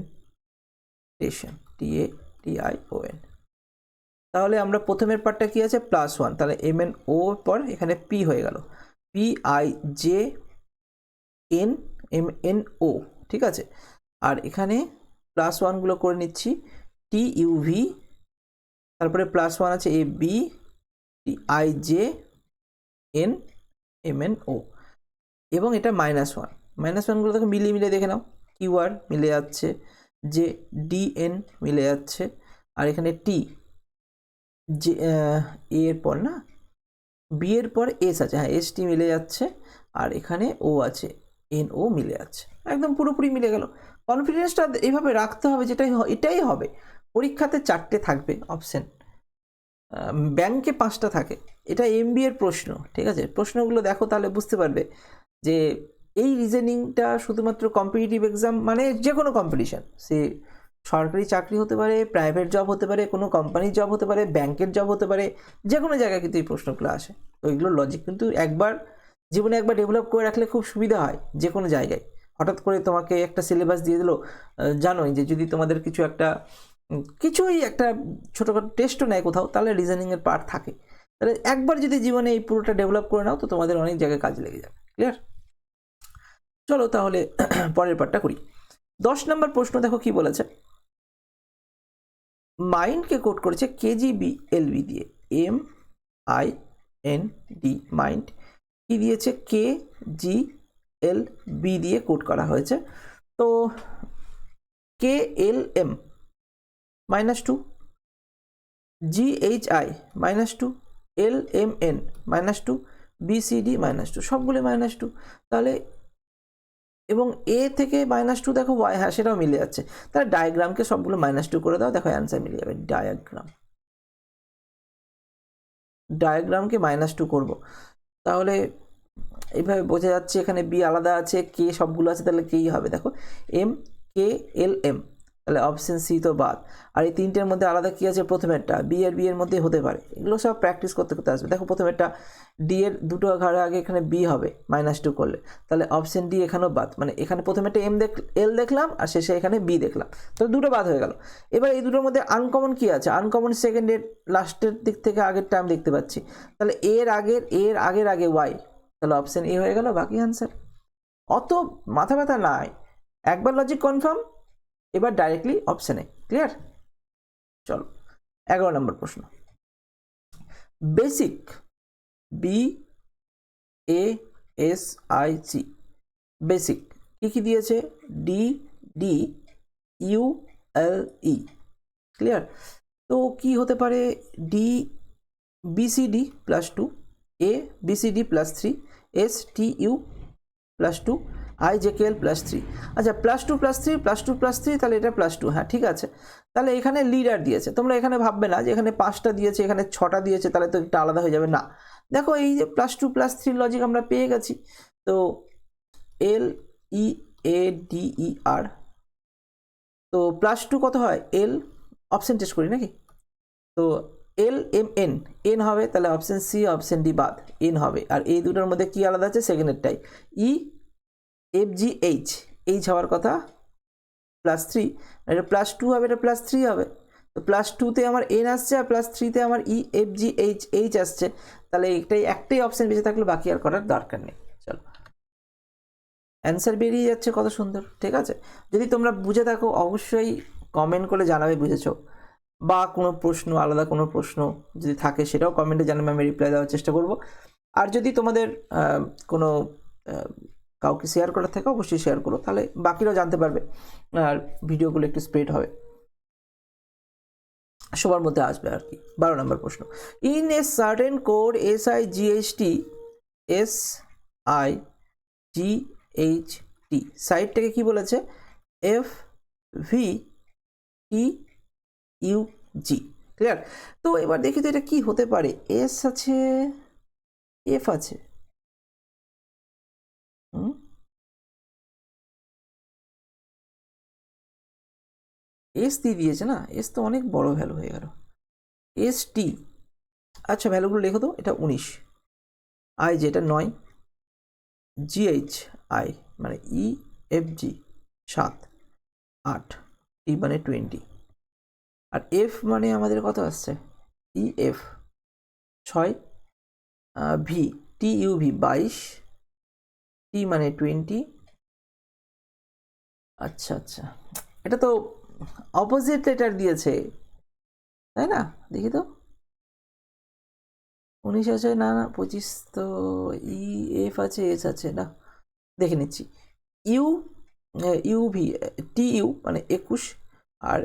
টেশন, TATION, তাহলে আমরা প্রথমের পার্টটা কি আছে +1, তাহলে MnO পর এখানে P হয়ে গেল, PIJN MnO, ঠিক আছে। আর এখানে +1 গুলো করে নিচ্ছি, TUV, তারপরে +1 আছে AB, TIJN MnO, এবং এটা -1 গুলো দেখো মিলিয়ে দেখে নাও, QR মিলে যাচ্ছে, যে DN মিলে যাচ্ছে, আর এখানে টি, যে এর পর না, বি এর পর এস আছে, হ্যাঁ এস টি মিলে যাচ্ছে, আর এখানে ও আছে, NO মিলে যাচ্ছে, একদম পুরোপুরি মিলে গেল। কনফিডেন্সটা এইভাবে রাখতে হবে, এটাই হবে। পরীক্ষাতে 4টে থাকবে অপশন, ব্যাংকে 5টা থাকে, এটা MBA এর প্রশ্ন, ঠিক আছে। প্রশ্নগুলো দেখো তাহলে বুঝতে পারবে যে এই রিজনিংটা শুধুমাত্র কম্পিটিটিভ এক্সাম, মানে যে কোনো কম্পিটিশান, সে সরকারি চাকরি হতে পারে, প্রাইভেট জব হতে পারে, কোনো কোম্পানির জব হতে পারে, ব্যাংকের জব হতে পারে, যে কোনো জায়গায় কিন্তু এই প্রশ্নগুলো আসে। তো এইগুলো লজিক কিন্তু জীবনে একবার ডেভেলপ করে রাখলে খুব সুবিধা হয় যে কোনো জায়গায়। হঠাৎ করে তোমাকে একটা সিলেবাস দিয়ে দিল, জানোই যে যদি তোমাদের কিছুই একটা ছোটোখাটো টেস্টও নেয় কোথাও, তাহলে রিজনিংয়ের পার্ট থাকে, তাহলে একবার যদি জীবনে এই পুরোটা ডেভেলপ করে নাও তো তোমাদের অনেক জায়গায় কাজে লেগে যাবে। ক্লিয়ার? চলো তাহলে পরের পার্টটা করি। 10 নম্বর প্রশ্ন দেখো কি বলেছে, মাইন্ডকে কোড করেছে KGBLB দিয়ে, MIND, মাইন্ড কি দিয়েছে, KGLB দিয়ে কোড করা হয়েছে। তো KLM -2, GHI -2, LMN -2, BCD -2, সবগুলো -2, তাহলে এবং এ থেকে -2 দেখো ওয়াই, হ্যাঁ সেটাও মিলে যাচ্ছে, তাহলে ডায়াগ্রামকে সবগুলো -2 করে দাও, দেখো অ্যান্সার মিলে যাবে। ডায়াগ্রামকে -2 করব, তাহলে এইভাবে বোঝা যাচ্ছে এখানে বি আলাদা আছে, কে সবগুলো আছে, তাহলে কেই হবে, দেখো MKLM, তাহলে অপশন সি তো বাদ। আর এই তিনটের মধ্যে আলাদা কি আছে, প্রথমেরটা বি এর মধ্যে হতে পারে, এগুলো সব প্র্যাকটিস করতে করতে আসবে। দেখো প্রথমেরটা ডি এর দুটো ঘরে আগে এখানে বি হবে -2 করলে, তাহলে অপশন ডি এখানেও বাদ, মানে এখানে প্রথমেরটা এল দেখলাম আর শেষে এখানে বি দেখলাম, তো দুটো বাদ হয়ে গেল। এবার এই দুটোর মধ্যে আনকমন কি আছে, আনকমন সেকেন্ডের লাস্টের দিক থেকে আগের টার্ম দেখতে পাচ্ছি, তাহলে এর আগের আগে ওয়াই, তাহলে অপশন এ হয়ে গেল, বাকি আনসার। অত মাথা ব্যথা নাই, একবার লজিক কনফার্ম, এবার ডাইরেক্টলি অপশনে। ক্লিয়ার? চলো 11 নম্বর প্রশ্ন, basic BASIC S I C, basic কী কী দিয়েছে, D D U L E, clear. তো কি হতে পারে, D BCD plus 2, A BCD plus 3, S T U plus 2, I J K L plus 3। আচ্ছা প্লাস 2 প্লাস 3 প্লাস 2 প্লাস 3, তাহলে এটা প্লাস 2, হ্যাঁ ঠিক আছে। তাহলে এখানে লিডার দিয়েছে, তোমরা এখানে ভাববে না যে এখানে 5টা দিয়েছে এখানে 6টা দিয়েছে তাহলে তো একটা আলাদা হয়ে যাবে, না। দেখো এই যে প্লাস 2 প্লাস 3 লজিক আমরা পেয়ে গেছি। তো এল ই এ ডি ই আর, তো প্লাস 2 কত হয়, এল অপশন টেস্ট করি নাকি, তো এল এম এন, এন হবে, তাহলে অপশন সি অপশন ডি বাদ, এন হবে। আর এই দুটোর মধ্যে কি আলাদা আছে, সেকেন্ডেরটাই, E F G H, H হওয়ার কথা প্লাস 3, এটা প্লাস 2 হবে, এটা প্লাস 3 হবে। তো প্লাস 2তে আমার এন আসছে আর প্লাস 3তে আমার ই এফ জি এইচ এইচ আসছে, তাহলে একটাই অপশন বেঁচে থাকলে বাকি আর করার দরকার নেই। চলো অ্যান্সার বেরিয়ে যাচ্ছে, কত সুন্দর, ঠিক আছে। যদি তোমরা বুঝে থাকো অবশ্যই কমেন্ট করে জানাবে বুঝেছো, বা কোনো প্রশ্ন, আলাদা কোনো প্রশ্ন যদি থাকে সেটাও কমেন্টে জানাবে, আমি রিপ্লাই দেওয়ার চেষ্টা করব। আর যদি তোমাদের কোনো কাউকে শেয়ার করার থাকে অবশ্যই শেয়ার করো, তাহলে বাকিরাও জানতে পারবে আর ভিডিওগুলো একটু স্প্রেড হবে, সবার মধ্যে আসবে আর কি। 12 নম্বর প্রশ্ন, in a certain code S I G H T, S I G H T, সাইটটাকে কি বলেছে, F V E U G, clear. তো এবার দেখি তো এটা কি হতে পারে, এস আছে এফ আছে, এস দিয়ে দিয়েছে না, এস তো অনেক বড় ভ্যালু হয়ে গেল, এস টি, আচ্ছা ভ্যালুগুলো লেখো তো, এটা 19, আই যে এটা 9, জিএইচ আই মানে ই এফ জি 7, 8, টি মানে 20, আর এফ মানে আমাদের কত আসছে, E F 6, V T U V 22, টি মানে 20। আচ্ছা আচ্ছা, এটা তো অপোজিট লেটার দিয়েছে তাই না, দেখি তো 19 আছে না, না 25, তো ই এফ আছে, এস আছে না, দেখে নিচ্ছি, ইউ ইউভি টি ইউ মানে 21, আর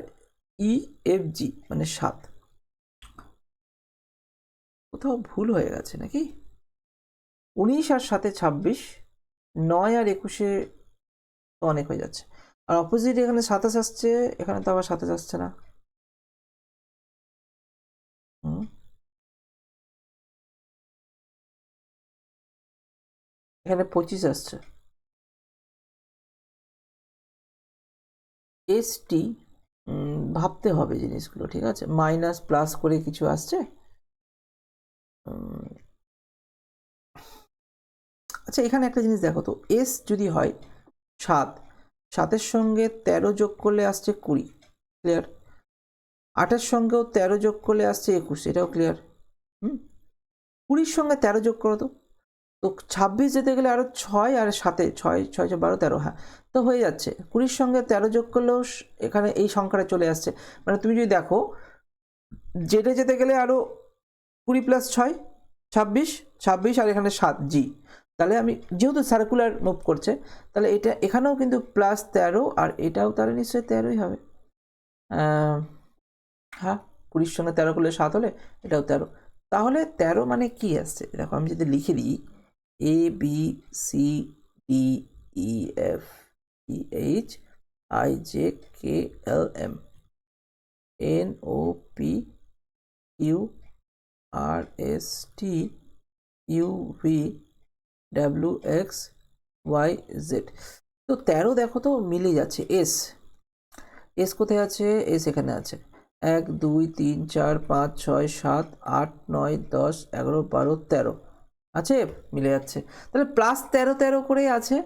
ই এফ জি মানে 7, কোথাও ভুল হয়ে গেছে নাকি, 19 আর 7-এ 26, 9 আর 21-এ তো অনেক হয়ে যাচ্ছে, আর অপোজিট এখানে 27 আসছে, এখানে তো আবার 27 আসছে না, এখানে 25 আসছে, এস টি, ভাবতে হবে জিনিসগুলো, ঠিক আছে, মাইনাস প্লাস করে কিছু আসছে, আচ্ছা এখানে একটা জিনিস দেখো তো, এস যদি হয় 7, 7-এর সঙ্গে 13 যোগ করলে আসছে 20, ক্লিয়ার, 8-এর সঙ্গেও 13 যোগ করলে আসছে 21, এটাও ক্লিয়ার, 20-র সঙ্গে 13 যোগ করো তো, তো 26 যেতে গেলে আরও 6, আর 7-এ 6, 6, 12, 13, হ্যাঁ তো হয়ে যাচ্ছে, 20-র সঙ্গে 13 যোগ করলেও এখানে এই সংখ্যাটা চলে আসছে, মানে তুমি যদি দেখো জেডে যেতে গেলে আরও 20 প্লাস 6, 26, 26 আর এখানে 7 জি, তাহলে আমি যেহেতু সার্কুলার মুভ করছে তাহলে এটা এখানেও কিন্তু প্লাস 13, আর এটাও তাহলে নিশ্চয়ই 13ই হবে, হ্যাঁ 20-র সঙ্গে 13 করলে 7 হলে এটাও 13, তাহলে 13 মানে কি আসছে দেখো, আমি যদি লিখে দিই A B C D E F E H I J K L M N O P U R S T U V W X Y Z, তো 13 দেখো তো মিলে যাচ্ছে, এস এস কোথায় আছে, এস এখানে আছে, 1 2 3 4 5 6 7 8 9 10 11 12 13 আছে, মিলে যাচ্ছে, তাহলে প্লাস 13 13 করেই আছে,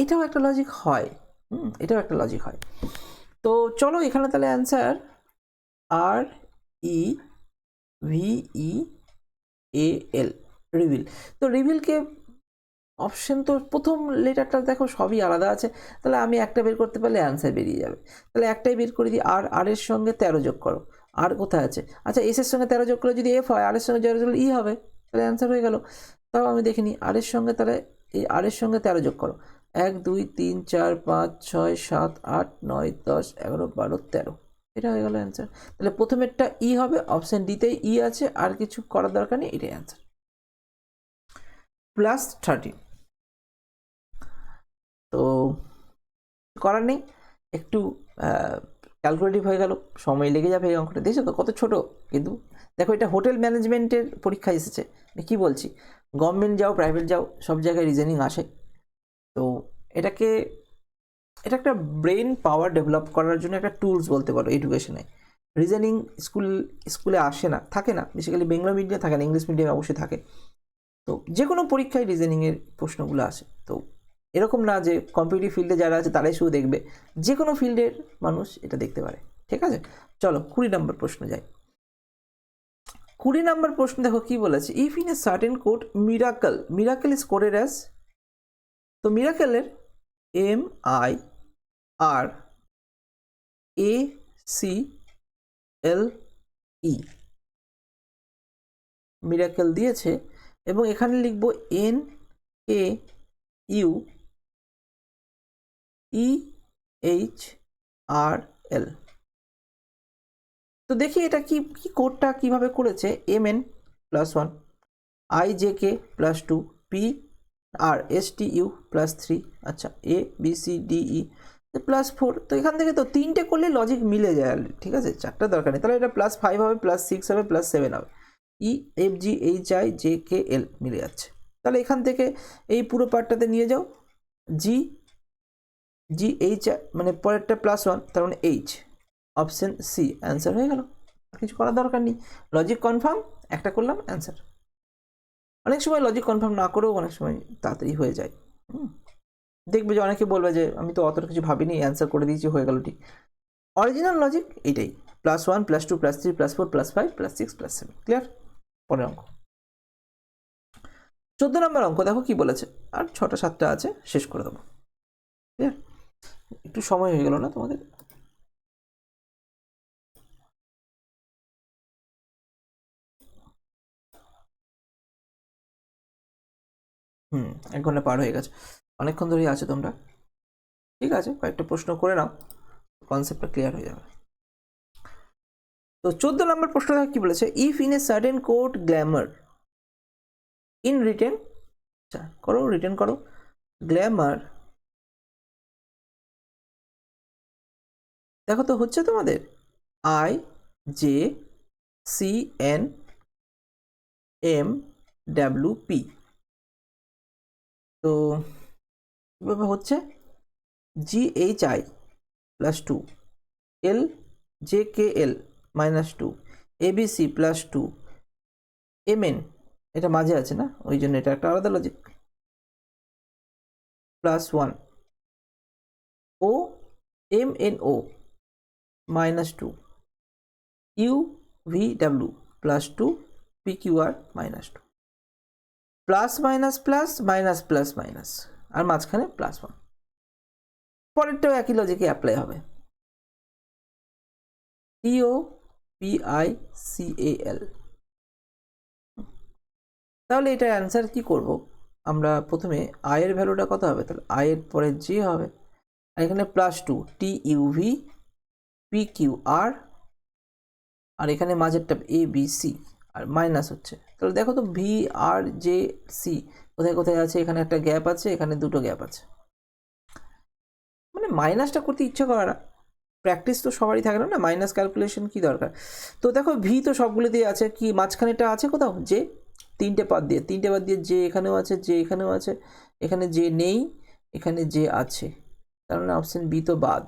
এটাও একটা লজিক হয়, এটাও একটা লজিক হয়। তো চলো এখানে তাহলে অ্যান্সার আর ই ভি ই এ এল, রিভিল। তো রিভিলকে অপশন তো প্রথম লেটারটা দেখো সবই আলাদা আছে, তাহলে আমি একটা বের করতে পারলে অ্যান্সার বেরিয়ে যাবে, তাহলে একটাই বের করে দিই, আর এর সঙ্গে 13 যোগ করো, আর কোথায় আছে, আচ্ছা এস এর সঙ্গে 13 যোগ করলে যদি এফ হয়, আর এর সঙ্গে 13 যোগ করলে ই হবে, তাহলে অ্যান্সার হয়ে গেল। তাও আমি দেখিনি আর এর সঙ্গে তাহলে এই আর এর সঙ্গে 13 যোগ করো, 1 2 3 4 5 6 7 8 9 10 11 12 13, এটা হয়ে গেল অ্যান্সার। তাহলে প্রথমেরটা ই হবে, অপশন ডিতেই ই আছে, আর কিছু করার দরকার নেই, এটাই অ্যান্সার। +13, তো করার নেই, একটু ক্যালকুলেটিভ হয়ে গেল, সময় লেগে যাবে এই অঙ্কটা। দেখছো তো কত ছোট, কিন্তু দেখো এটা হোটেল ম্যানেজমেন্টের পরীক্ষা এসেছে, কি বলছি, গভর্নমেন্ট যাও প্রাইভেট যাও সব জায়গায় রিজনিং আসে। তো এটা একটা ব্রেন পাওয়ার ডেভেলপ করার জন্য একটা টুলস বলতে পারো এডুকেশনে। রিজনিং স্কুলে আসে না, থাকে না, বেসিক্যালি বেঙ্গলি মিডিয়ামে থাকে না, ইংলিশ মিডিয়ামে অবশ্যই থাকে। তো যে কোনো পরীক্ষায় রিজনিংয়ের প্রশ্নগুলো আসে। তো এরকম না যে কম্পিটিটিভ ফিল্ডে যারা আছে তারাই শুধু দেখবে, যে কোনো ফিল্ডের মানুষ এটা দেখতে পারে, ঠিক আছে। চলো 20 নম্বর প্রশ্ন যাই। 20 নম্বর প্রশ্ন দেখো কি বলেছে, if in a certain code miracle is coded as, তো মিরাকেলের MIRACLE মিরাকেল দিয়েছে, এবং এখানে লিখবো NAUEHRL। তো দেখি এটা কি কোডটা কিভাবে করেছে। MN+1, IJK +2, PRSTU +3, আচ্ছা ABCDE +4। তো এখান থেকে তো 3টে করলে লজিক মিলে যায়, ঠিক আছে, 4টা দরকার নেই। তাহলে এটা +5 হবে, +6 হবে, +7 হবে, EFGHIJKL মিলে যাচ্ছে। তাহলে এখান থেকে এই পুরো পার্টটাতে নিয়ে যাও, GH মানে পরেরটা +1, তার মানে H, অপশন সি অ্যান্সার হয়ে গেল। কিছু করার দরকার নেই, লজিক কনফার্ম, একটা করলাম অ্যান্সার। অনেক সময় লজিক কনফার্ম না করেও অনেক সময় তাড়াতাড়ি হয়ে যায়। দেখবে যে অনেকে বলবে যে আমি তো অতটা কিছু ভাবিনি, অ্যান্সার করে দিয়েছি, হয়ে গেল ঠিক। অরিজিনাল লজিক এইটাই, +1 +2 +3 +4 +5 +6 +7। ক্লিয়ার? পরের অঙ্ক 14 নম্বর অঙ্ক দেখো কি বলেছে, আর 6টা 7টা আছে, শেষ করে দেবো। ক্লিয়ার? একটু সময় হয়ে গেল না তোমাদের? হুম, 1 ঘন্টা পার হয়ে গেছে, অনেকক্ষণ ধরেই আছে তোমরা। ঠিক আছে, কয়েকটা প্রশ্ন করে নাও, কনসেপ্টটা ক্লিয়ার হয়ে যাবে। তো 14 নম্বর প্রশ্নটা কি বলেছে, if in a certain code Glamour in written, আচ্ছা করো, রিটেন করো, গ্ল্যামার, দেখো তো হচ্ছে তোমাদের IJCNMWP। তো কীভাবে হচ্ছে, GHI +2, LJKL -2, ABC +2, MN এটা মাঝে আছে না, ওই জন্য এটা একটা আলাদা logic, +1, OMNO -2, UVW +2, PQR -2, plus minus plus minus plus minus, আর মাঝখানে +1। পরেরটাও একই লজিকে অ্যাপ্লাই হবে, TOPICAL। তাহলে এটার অ্যান্সার কি করব আমরা, প্রথমে আয়ের ভ্যালুটা কত হবে, তাহলে আয়ের পরে যে হবে, আর এখানে +2 TUV PQR, আর এখানে মাঝেরটা ABC, আর মাইনাস হচ্ছে। তাহলে দেখো তো VRJC কোথায় কোথায় আছে, এখানে একটা গ্যাপ আছে, এখানে দুটো গ্যাপ আছে, মানে মাইনাসটা করতে ইচ্ছে করে না, প্র্যাকটিস তো সবারই থাকে না, মাইনাস ক্যালকুলেশন কি দরকার। তো দেখো ভি তো সবগুলোতেই আছে, কি মাঝখানেটা আছে কোথাও, যে 3টে বাদ দিয়ে যে এখানেও আছে, যে এখানেও আছে, এখানে যে নেই, এখানে যে আছে, তার মানে অপশন বি তো বাদ।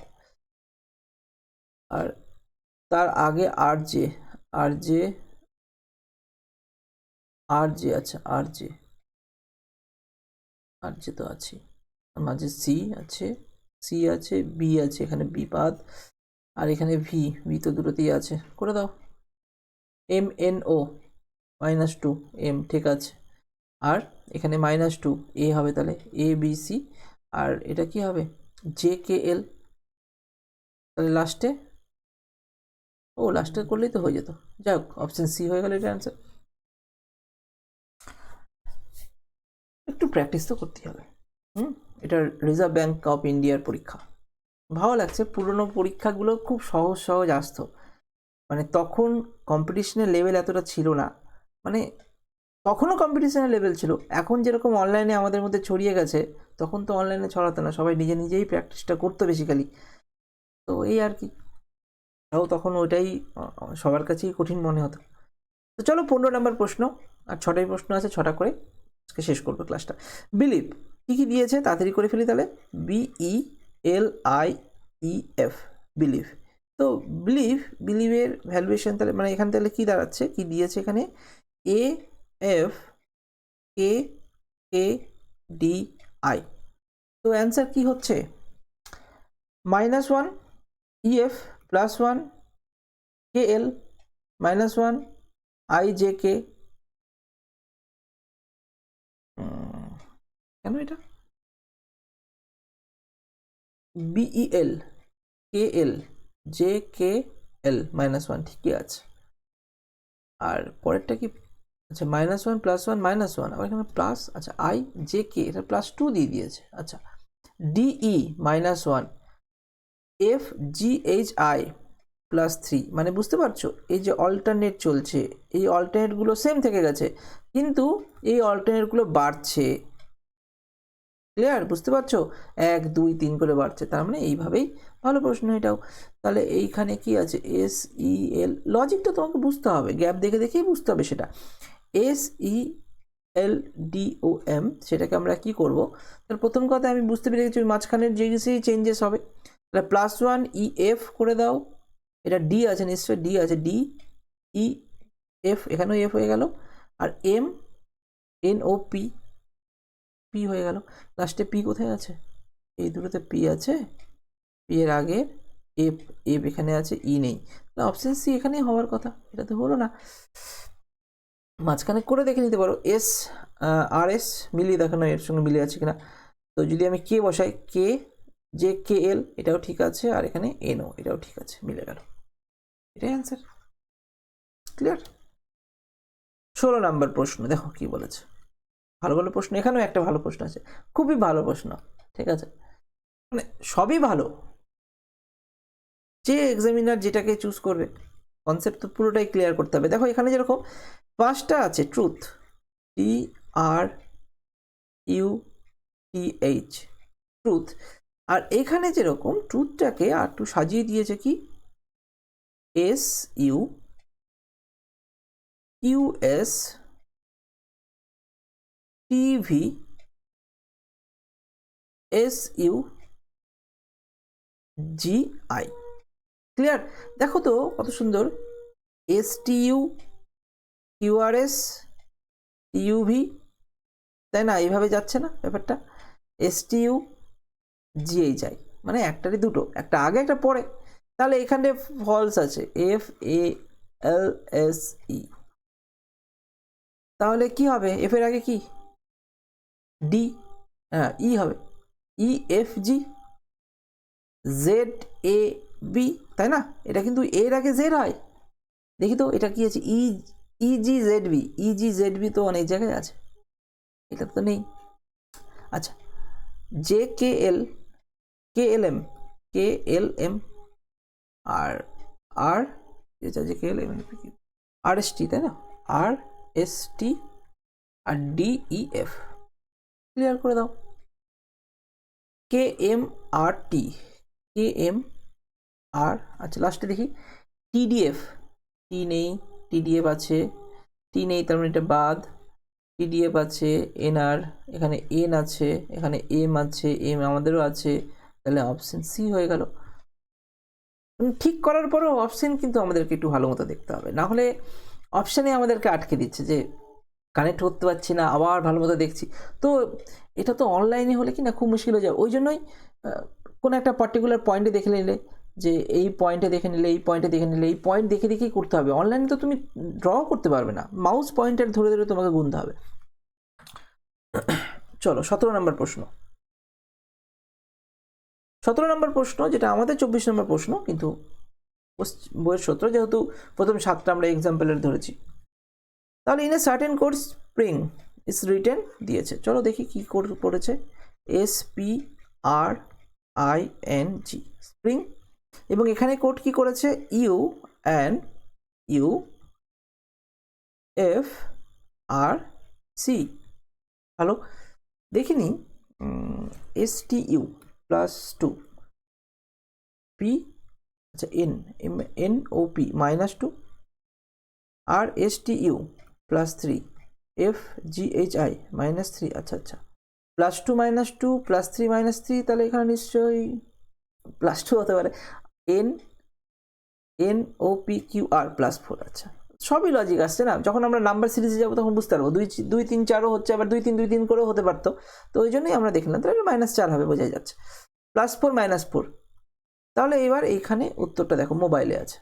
আর তার আগে আর জে আচ্ছা, আর জে তো আছে, মাঝে সি আছে, বি আছে, এখানে বি বাদ, আর এখানে ভি তো দুটোতেই আছে, করে দাও। MNO -2 M, ঠিক আছে, আর এখানে -2 এ হবে, তাহলে ABC, আর এটা কি হবে JKL, তাহলে লাস্টে করলেই তো হয়ে যেত। যাই হোক, অপশন সি হয়ে গেল এটা অ্যান্সার। একটু প্র্যাকটিস তো করতেই হবে। এটা রিজার্ভ ব্যাঙ্ক অফ ইন্ডিয়ার পরীক্ষা। ভালো লাগছে, পুরনো পরীক্ষাগুলো খুব সহজ সহজ আসতো, মানে তখন কম্পিটিশনের লেভেল এতটা ছিল না, মানে তখনও কম্পিটিশনের লেভেল ছিল, এখন যেরকম অনলাইনে আমাদের মধ্যে ছড়িয়ে গেছে, তখন তো অনলাইনে ছড়াতো না, সবাই নিজে নিজেই প্র্যাকটিসটা করতো বেসিক্যালি। তো এই আর কি, তাও তখন ওইটাই সবার কাছেই কঠিন মনে হতো। তো চলো 15 নম্বর প্রশ্ন, আর 6টাই প্রশ্ন আছে, 6টা করে আজকে শেষ করবো ক্লাসটা। বিলিভ কী কী দিয়েছে তাড়াতাড়ি করে ফেলি তাহলে। BELIEF believe. তো বিলিভের ভ্যালুয়েশন তাহলে মানে এখানে তাহলে কী দাঁড়াচ্ছে, কী দিয়েছে এখানে, AFKKDI। তো অ্যান্সার কি হচ্ছে -1 EF +1 KL -1 IJK। কেন এটা BEL KL JKL -1 ঠিকই আছে। আর পরেরটা কি, আচ্ছা -1 +1 -1, আবার এখানে প্লাস, আচ্ছা IJK এটা +2 দিয়ে দিয়েছে। আচ্ছা DE -1 FGHI +3, মানে বুঝতে পারছো এই যে অল্টারনেট চলছে, এই অল্টারনেটগুলো সেম থেকে গেছে, কিন্তু এই অল্টারনেটগুলো বাড়ছে। ক্লিয়ার, বুঝতে পারছো, 1 2 3 করে বাড়ছে, তার মানে এইভাবেই। ভালো প্রশ্ন এটাও। তাহলে এইখানে কি আছে, SEL, লজিকটা তোমাকে বুঝতে হবে, গ্যাপ দেখে দেখেই বুঝতে হবে সেটা। SELDOM, সেটাকে আমরা কি করব, তাহলে প্রথম কথা আমি বুঝতে পেরে গেছি মাঝখানের যে চেঞ্জেস হবে। তাহলে +1 EF করে দাও, এটা ডি আছে নিশ্চয়ই, ডি আছে, DEF, এখানেও এফ হয়ে গেল, আর MNOP পি হয়ে গেল। লাস্টে পি কোথায় আছে, এই দুটোতে পি আছে, পি এর আগে এফ, এফ এখানে আছে, ই নেই, অপশন সি এখানেই হওয়ার কথা, এটা তো হলো না। মাঝখানে করে দেখে নিতে পারো, RS মিলিয়ে দেখানো এর সঙ্গে মিলে আছে কিনা। তো যদি আমি কে বসাই, JKL এটাও ঠিক আছে, আর এখানে NO এটাও ঠিক আছে, মিলে গেল, এটাই অ্যান্সার। ক্লিয়ার। 16 নম্বর প্রশ্ন দেখো কি বলেছে, ভালো ভালো প্রশ্ন, এখানেও একটা ভালো প্রশ্ন আছে, খুবই ভালো প্রশ্ন, ঠিক আছে, মানে সবই ভালো, যে এক্সামিনার যেটাকে চুজ করবে, কনসেপ্ট তো পুরোটাই ক্লিয়ার করতে হবে। দেখো এখানে যেরকম 5টা আছে, ট্রুথ, TRUTH, ট্রুথ, আর এখানে যেরকম ট্রুথটাকে আর একটু সাজিয়ে দিয়েছে কি, SUQSTVSUGI। ক্লিয়ার, দেখো তো কত সুন্দর, STUQRSTUV, তাই না, এইভাবে যাচ্ছে না ব্যাপারটা, STUGHI, মানে একটারই দুটো, একটা আগে একটা পরে। তাহলে এখানে ফলস আছে, FALSE, তাহলে কি হবে, এফ এর আগে কি, ডি, হ্যাঁ ই হবে, EFG ZAB, তাই না, এটা কিন্তু এর আগে জেড হয়, দেখি তো এটা কি আছে, EGZB তো অনেক জায়গায় আছে, এটা তো নেই। আচ্ছা JKL KLM আর JKLM RST, তাই না, RST আর DEF, ক্লিয়ার করে দাও। KMRT, আচ্ছা লাস্টে দেখি TDF, টি নেই, TDF আছে, টি নেই, তার মানে এটা বাদ, TDF আছে, NR, এখানে N আছে, এখানে M আছে, M আমাদেরও আছে, তাহলে অপশন সি হয়ে গেল। ঠিক করার পরেও অপশন কিন্তু আমাদেরকে একটু ভালো মতো দেখতে হবে, না হলে অপশানে আমাদেরকে আটকে দিচ্ছে যে কানেক্ট করতে পারছি না, আবার ভালো মতো দেখছি। তো এটা তো অনলাইনে হলে কি না খুব মুশকিল হয়ে যায়, ওই জন্যই কোনো একটা পার্টিকুলার পয়েন্টে দেখে নিলে, যে এই পয়েন্টে দেখে নিলে, এই পয়েন্টে দেখে নিলে, এই পয়েন্ট দেখে দেখেই করতে হবে। অনলাইনে তো তুমি ড্র করতে পারবে না, মাউস পয়েন্টার ধরে ধরে তোমাকে গুনতে হবে। চলো 17 নম্বর প্রশ্ন, 17 নম্বর প্রশ্ন, যেটা আমাদের 24 নম্বর প্রশ্ন, কিন্তু বইয়ের 17, যেহেতু প্রথম 7টা আমরা এক্সাম্পলের ধরেছি। তাহলে in a certain code spring is written দিয়েছে। চলো দেখি কি পড়েছে। SPRING স্প্রিং, এবং এখানে কোড কি করেছে UNUFRC। ভালো, দেখিনি। STU +2 P, আচ্ছা NOP -2 আর STU +3 FGHI -3। আচ্ছা আচ্ছা, +2 -2 +3 -3, তাহলে এখানে নিশ্চয়ই +2 হতে পারে। NOPQR +4। আচ্ছা, সবই লজিক আসছে না। যখন আমরা নাম্বার সিরিজে যাবো তখন বুঝতে পারবো 2 3 4ও হচ্ছে, আবার 2 3 2 3 করেও হতে পারতো। তো ওই জন্যই আমরা দেখলাম, তাহলে -4 হবে, বোঝাই যাচ্ছে। +4 -4। তাহলে এবার এইখানে উত্তরটা দেখো, মোবাইলে আছে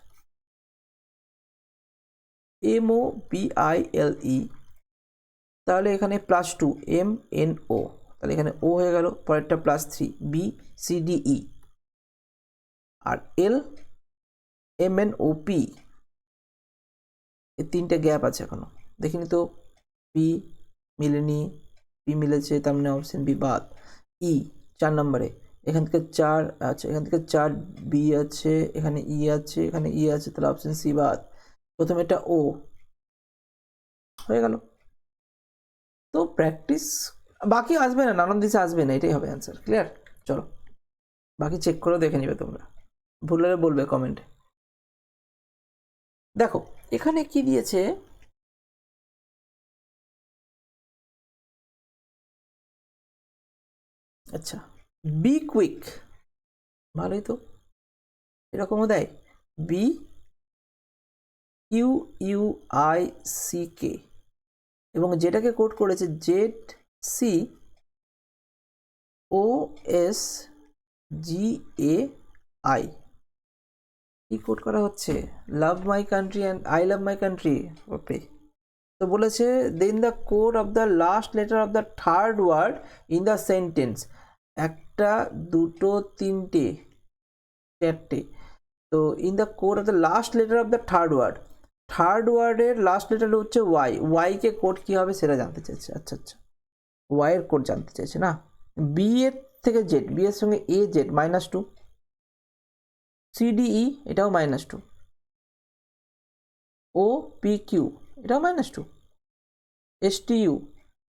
MOBILE, তাহলে এখানে +2 MNO, তাহলে এখানে O হয়ে গেল, পরেরটা +3 BCDE, আর LMNOP। এই 3টে গ্যাপ আছে এখনো, দেখিনি তো। বি মিলেনি, বি মিলেছে, তার মানে অপশন বি বাদ। ই 4 নম্বরে, এখান থেকে 4, আচ্ছা এখান থেকে 4 বি আছে, এখানে ই আছে, এখানে ই আছে, তাহলে অপশন সি বাদ। প্রথমে এটা ও হয়ে গেল। তো প্র্যাকটিস, বাকি আসবে না, নানান দিশে আসবে না, এটাই হবে অ্যান্সার। ক্লিয়ার? চলো বাকি চেক করে দেখে নিবে তোমরা, ভুল হলে বলবে কমেন্টে। দেখো এখানে কি দিয়েছে, আচ্ছা বি কুইক, ভালোই তো, এরকমও দেয় BQUICK, এবং যেটাকে কোড করেছে ZCOSGAI। কি কোড করা হচ্ছে? Love my country and I love my country. Okay, তো বলেছে then the code of the last letter of the third word in the sentence. একটা, দুটো, তিনটে, চারটে। তো in the code of the last letter of the third word, third ওয়ার্ডের last letter হচ্ছে Y, ওয়াইকে কোড কী হবে সেটা জানতে চাইছে। আচ্ছা আচ্ছা, ওয়াইয়ের কোড জানতে চাইছে না। বি এর থেকে জেড, বি এর সঙ্গে এ জেড -2, CDE এটাও -2, OPQ এটাও -2, STU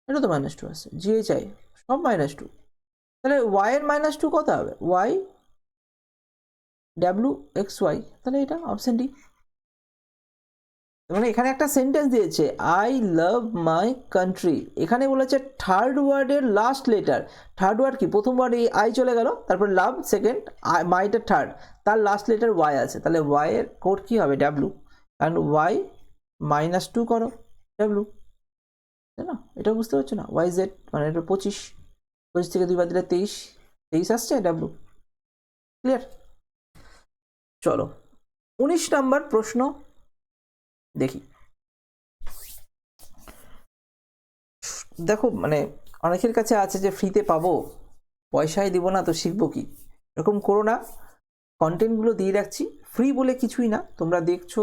এটা তো -2 আছে, GHI সব -2। তাহলে ওয়াই এর -2 কত হবে? ওয়াই WXY, তাহলে এটা অপশন ডি। মানে এখানে একটা সেন্টেন্স দিয়েছে আই লাভ মাই কান্ট্রি, এখানে বলেছে থার্ড ওয়ার্ডের লাস্ট লেটার। থার্ড ওয়ার্ড কি? প্রথম ওয়ার্ড আই চলে গেল, তারপর লাভ সেকেন্ড, মাইটা থার্ড, তার লাস্ট লেটার ওয়াই আছে, তাহলে ওয়াই এর কোড কি হবে? ডাব্লু, কারণ ওয়াই -2 করো ডাব্লু, তাই না? এটা বুঝতে পারছো না? ওয়াই জেড মানে এটা 25, 25 থেকে 2 বাদ দিলে 23, 23 আসছে ডাব্লু। ক্লিয়ার? চলো 19 নম্বর প্রশ্ন দেখি। দেখো মানে অনেকের কাছে আছে যে ফ্রিতে পাবো, পয়সাই দিব না তো শিখবো কি, এরকম করো না। কন্টেন্টগুলো দিয়ে রাখছি, ফ্রি বলে কিছুই না, তোমরা দেখছো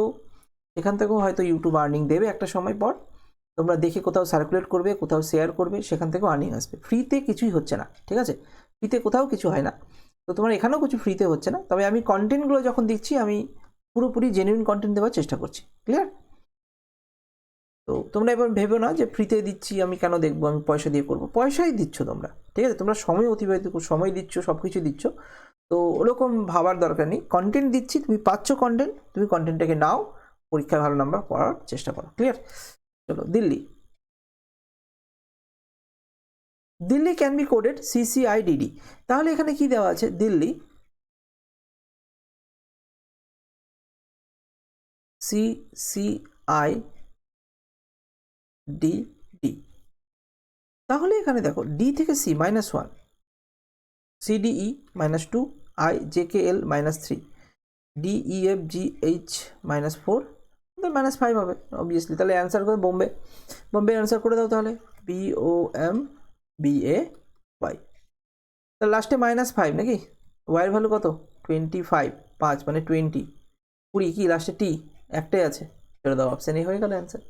এখান থেকেও হয়তো ইউটিউব আর্নিং দেবে একটা সময় পর, তোমরা দেখে কোথাও সার্কুলেট করবে, কোথাও শেয়ার করবে, সেখান থেকেও আর্নিং আসবে। ফ্রিতে কিছুই হচ্ছে না, ঠিক আছে? ফ্রিতে কোথাও কিছু হয় না, তো তোমার এখানেও কিছু ফ্রিতে হচ্ছে না। তবে আমি কন্টেন্টগুলো যখন দিচ্ছি আমি পুরোপুরি জেনুইন কন্টেন্ট দেওয়ার চেষ্টা করছি। ক্লিয়ার? তো তোমরা এবার ভেবো না যে ফ্রিতে দিচ্ছি আমি কেন দেখবো, আমি পয়সা দিয়ে করবো। পয়সাই দিচ্ছ তোমরা, ঠিক আছে? তোমরা সময় অতিবাহিত, সময় দিচ্ছ, সব কিছু দিচ্ছ, তো ওরকম ভাবার দরকার নেই। কন্টেন্ট দিচ্ছি, তুমি পাচ্ছ কন্টেন্ট, তুমি কন্টেন্টটাকে নাও, পরীক্ষায় ভালো নাম্বার করার চেষ্টা করো। ক্লিয়ার? চলো Delhi, Delhi can be coded CCIDD, তাহলে এখানে কি দেওয়া আছে? দিল্লি CCIDD, তাহলে এখানে দেখো ডি থেকে সি -1, CDE -2, IJKL -3, DEFGH -4, -5 হবে অবভিয়াসলি। তাহলে অ্যান্সার করে বোম্বে, বোম্বে অ্যান্সার করে দাও তাহলে, BOMBAY। তাহলে লাস্টে -5 নাকি? ওয়াইয়ের ভ্যালু কত? 25, 5 মানে 20, 20 কি লাস্টে টি একটাই আছে, ছেড়ে দাও, অপশান এ হয়ে গেল অ্যান্সার।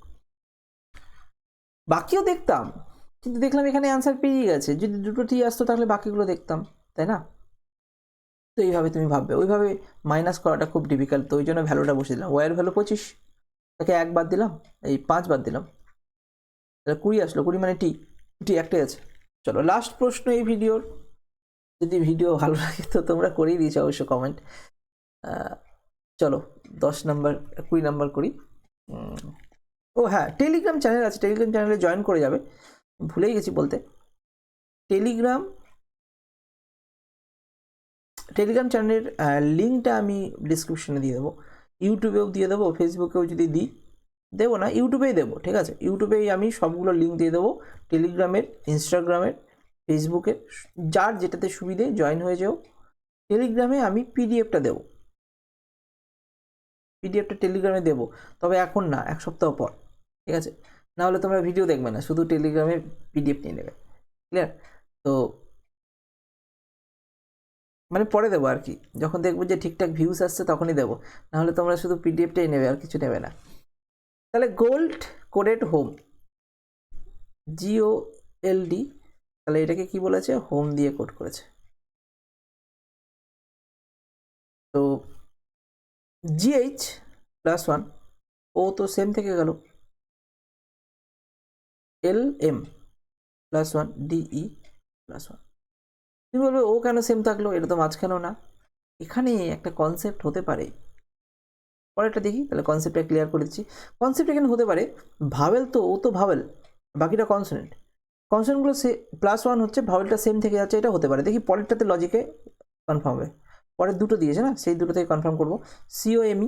বাকিও দেখতাম, কিন্তু দেখলাম এখানে অ্যান্সার পেরিয়ে গেছে, যদি দুটো টি আসতো তাহলে বাকিগুলো দেখতাম, তাই না? তো এইভাবে তুমি ভাববে, ওইভাবে মাইনাস করাটা খুব ডিফিকাল্ট, তো ওই জন্য ভ্যালুটা বসে দিলাম। ওয়াইয়ের ভ্যালু 25, তাকে 1 বাদ দিলাম, এই 5 বাদ দিলাম, তাহলে 20 আসলো। 20 মানে টি একটাই আছে। চলো লাস্ট প্রশ্ন এই ভিডিওর, যদি ভিডিও ভালো লাগে তো তোমরা করেই দিয়েছো অবশ্য কমেন্ট। চলো 10 নাম্বার 20 নাম্বার করি। ও হ্যাঁ, টেলিগ্রাম চ্যানেল আছে, টেলিগ্রাম চ্যানেলে জয়েন করে যাবে, ভুলেই গেছি বলতে। টেলিগ্রাম চ্যানেলের লিঙ্কটা আমি ডিসক্রিপশনে দিয়ে দেবো, ইউটিউবেও দিয়ে দেবো, ফেসবুকেও যদি দেবো না, ইউটিউবেই দেবো, ঠিক আছে? ইউটিউবেই আমি সবগুলো লিঙ্ক দিয়ে দেবো, টেলিগ্রামের, ইনস্টাগ্রামের, ফেসবুকের, যার যেটাতে সুবিধে জয়েন হয়ে যাও। টেলিগ্রামে আমি পিডিএফটা দেবো, পিডিএফটা টেলিগ্রামে দেবো, তবে এখন না, 1 সপ্তাহ পর, ঠিক আছে? না হলে তোমরা ভিডিও দেখবে না, শুধু টেলিগ্রামে পিডিএফ নিয়ে নেবে, ক্লিয়ার? তো মানে পরে দেবো আর কি, যখন দেখবো যে ঠিকঠাক ভিউস আসছে তখনই দেবো, নাহলে তোমরা শুধু পিডিএফটাই নেবে আর কিছু নেবে না। তাহলে গোল্ড কোডেড হোম, GOLD, তাহলে এটাকে কি বলেছে, হোম দিয়ে কোড করেছে। তো GH+1, ও তো সেম থেকে গেল, LM+1, DE+1। তুমি বলবে ও কেন সেম থাকলো, এটা তো মাঝখানেও না। এখানে একটা কনসেপ্ট হতে পারে, পরেরটা দেখি, তাহলে কনসেপ্টটা ক্লিয়ার করে দিচ্ছি। কনসেপ্ট এখানে হতে পারে, ভাওয়েল তো, ও তো ভাওয়েল, বাকিটা কনসোনেন্ট, কনসোনেন্টগুলো +1 হচ্ছে, ভাওয়েলটা সেম থেকে যাচ্ছে, এটা হতে পারে। দেখি পরেরটাতে লজিকে কনফার্ম হবে, পরের দুটো দিয়েছে না, সেই দুটো থেকে কনফার্ম করবো। COME,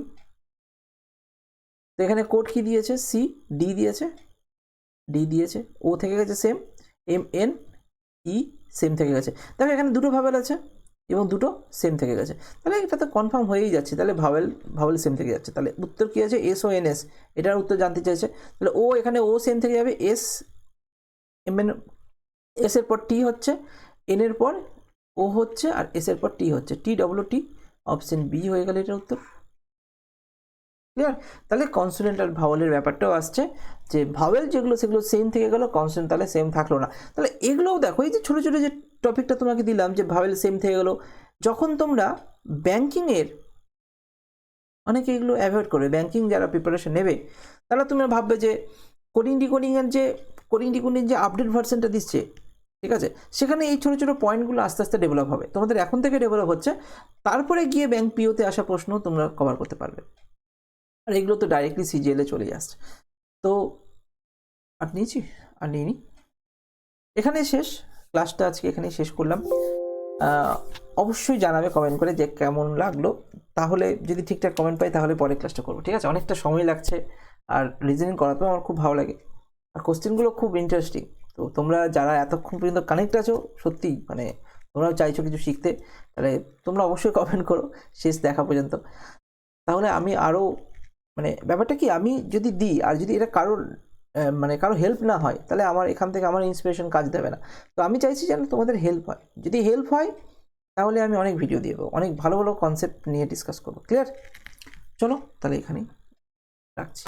তো এখানে কোড কি দিয়েছে, CD দিয়েছে, ও থেকে গেছে সেম, MNE সেম থেকে গেছে। দেখো এখানে দুটো ভাওয়েল আছে এবং দুটো সেম থেকে গেছে, তাহলে এটা তো কনফার্ম হয়েই যাচ্ছে, তাহলে ভাওয়েল সেম থেকে যাচ্ছে। তাহলে উত্তর কী আছে, SONS, এটার উত্তর জানতে চাইছে, তাহলে ও এখানে ও সেম থেকে যাবে, MN, S এর পর T হচ্ছে, N এর পর ও হচ্ছে, আর S এর পর T হচ্ছে, TWT, অপশন বি হয়ে গেল এটার উত্তর, ক্লিয়ার? তাহলে কনসোনেন্ট আর ভাওয়েলের ব্যাপারটাও আসছে, যে ভাওয়েল যেগুলো সেগুলো সেম থেকে গেল, কনসোনেন্ট তাহলে সেম থাকলো না। তাহলে এগুলোও দেখো, এই যে ছোটো ছোটো যে টপিকটা তোমাকে দিলাম, যে ভাওয়েল সেম থেকে গেলো, যখন তোমরা ব্যাঙ্কিংয়ের, অনেকে এগুলো অ্যাভয়েড করবে, ব্যাঙ্কিং যারা প্রিপারেশন নেবে তারা তোমরা ভাববে যে কোডিং ডিকোডিংয়ের যে আপডেট ভার্সনটা দিচ্ছে, ঠিক আছে, সেখানে এই ছোটো ছোটো পয়েন্টগুলো আস্তে আস্তে ডেভেলপ হবে, তোমাদের এখন থেকে ডেভেলপ হচ্ছে, তারপরে গিয়ে ব্যাঙ্ক পিওতে আসা প্রশ্ন তোমরা কভার করতে পারবে, আর এগুলো তো ডাইরেক্টলি CGL-এ চলে আসছে। তো আর নিয়েছি, আর নিইনি, এখানে শেষ ক্লাসটা, আজকে এখানেই শেষ করলাম। অবশ্যই জানাবে কমেন্ট করে যে কেমন লাগলো, তাহলে যদি ঠিকঠাক কমেন্ট পাই তাহলে পরের ক্লাসটা করবো, ঠিক আছে? অনেকটা সময় লাগছে, আর রিজনিং করাতেও আমার খুব ভালো লাগে, আর কোশ্চেনগুলো খুব ইন্টারেস্টিং। তো তোমরা যারা এতক্ষণ পর্যন্ত কানেক্ট আছো, সত্যি মানে তোমরাও চাইছো কিছু শিখতে, তাহলে তোমরা অবশ্যই কমেন্ট করো শেষ দেখা পর্যন্ত, তাহলে আমি আরও, মানে ব্যাপারটা কি, আমি যদি দিই আর যদি এটা কারো হেল্প না হয়, তাহলে আমার এখান থেকে আমার ইন্সপিরেশন কাজ দেবে না। তো আমি চাইছি যেন তোমাদের হেল্প হয়, যদি হেল্প হয় তাহলে আমি অনেক ভিডিও দিয়ে দেবো, অনেক ভালো ভালো কনসেপ্ট নিয়ে ডিসকাস করবো, ক্লিয়ার? চলো তাহলে এখানেই রাখছি।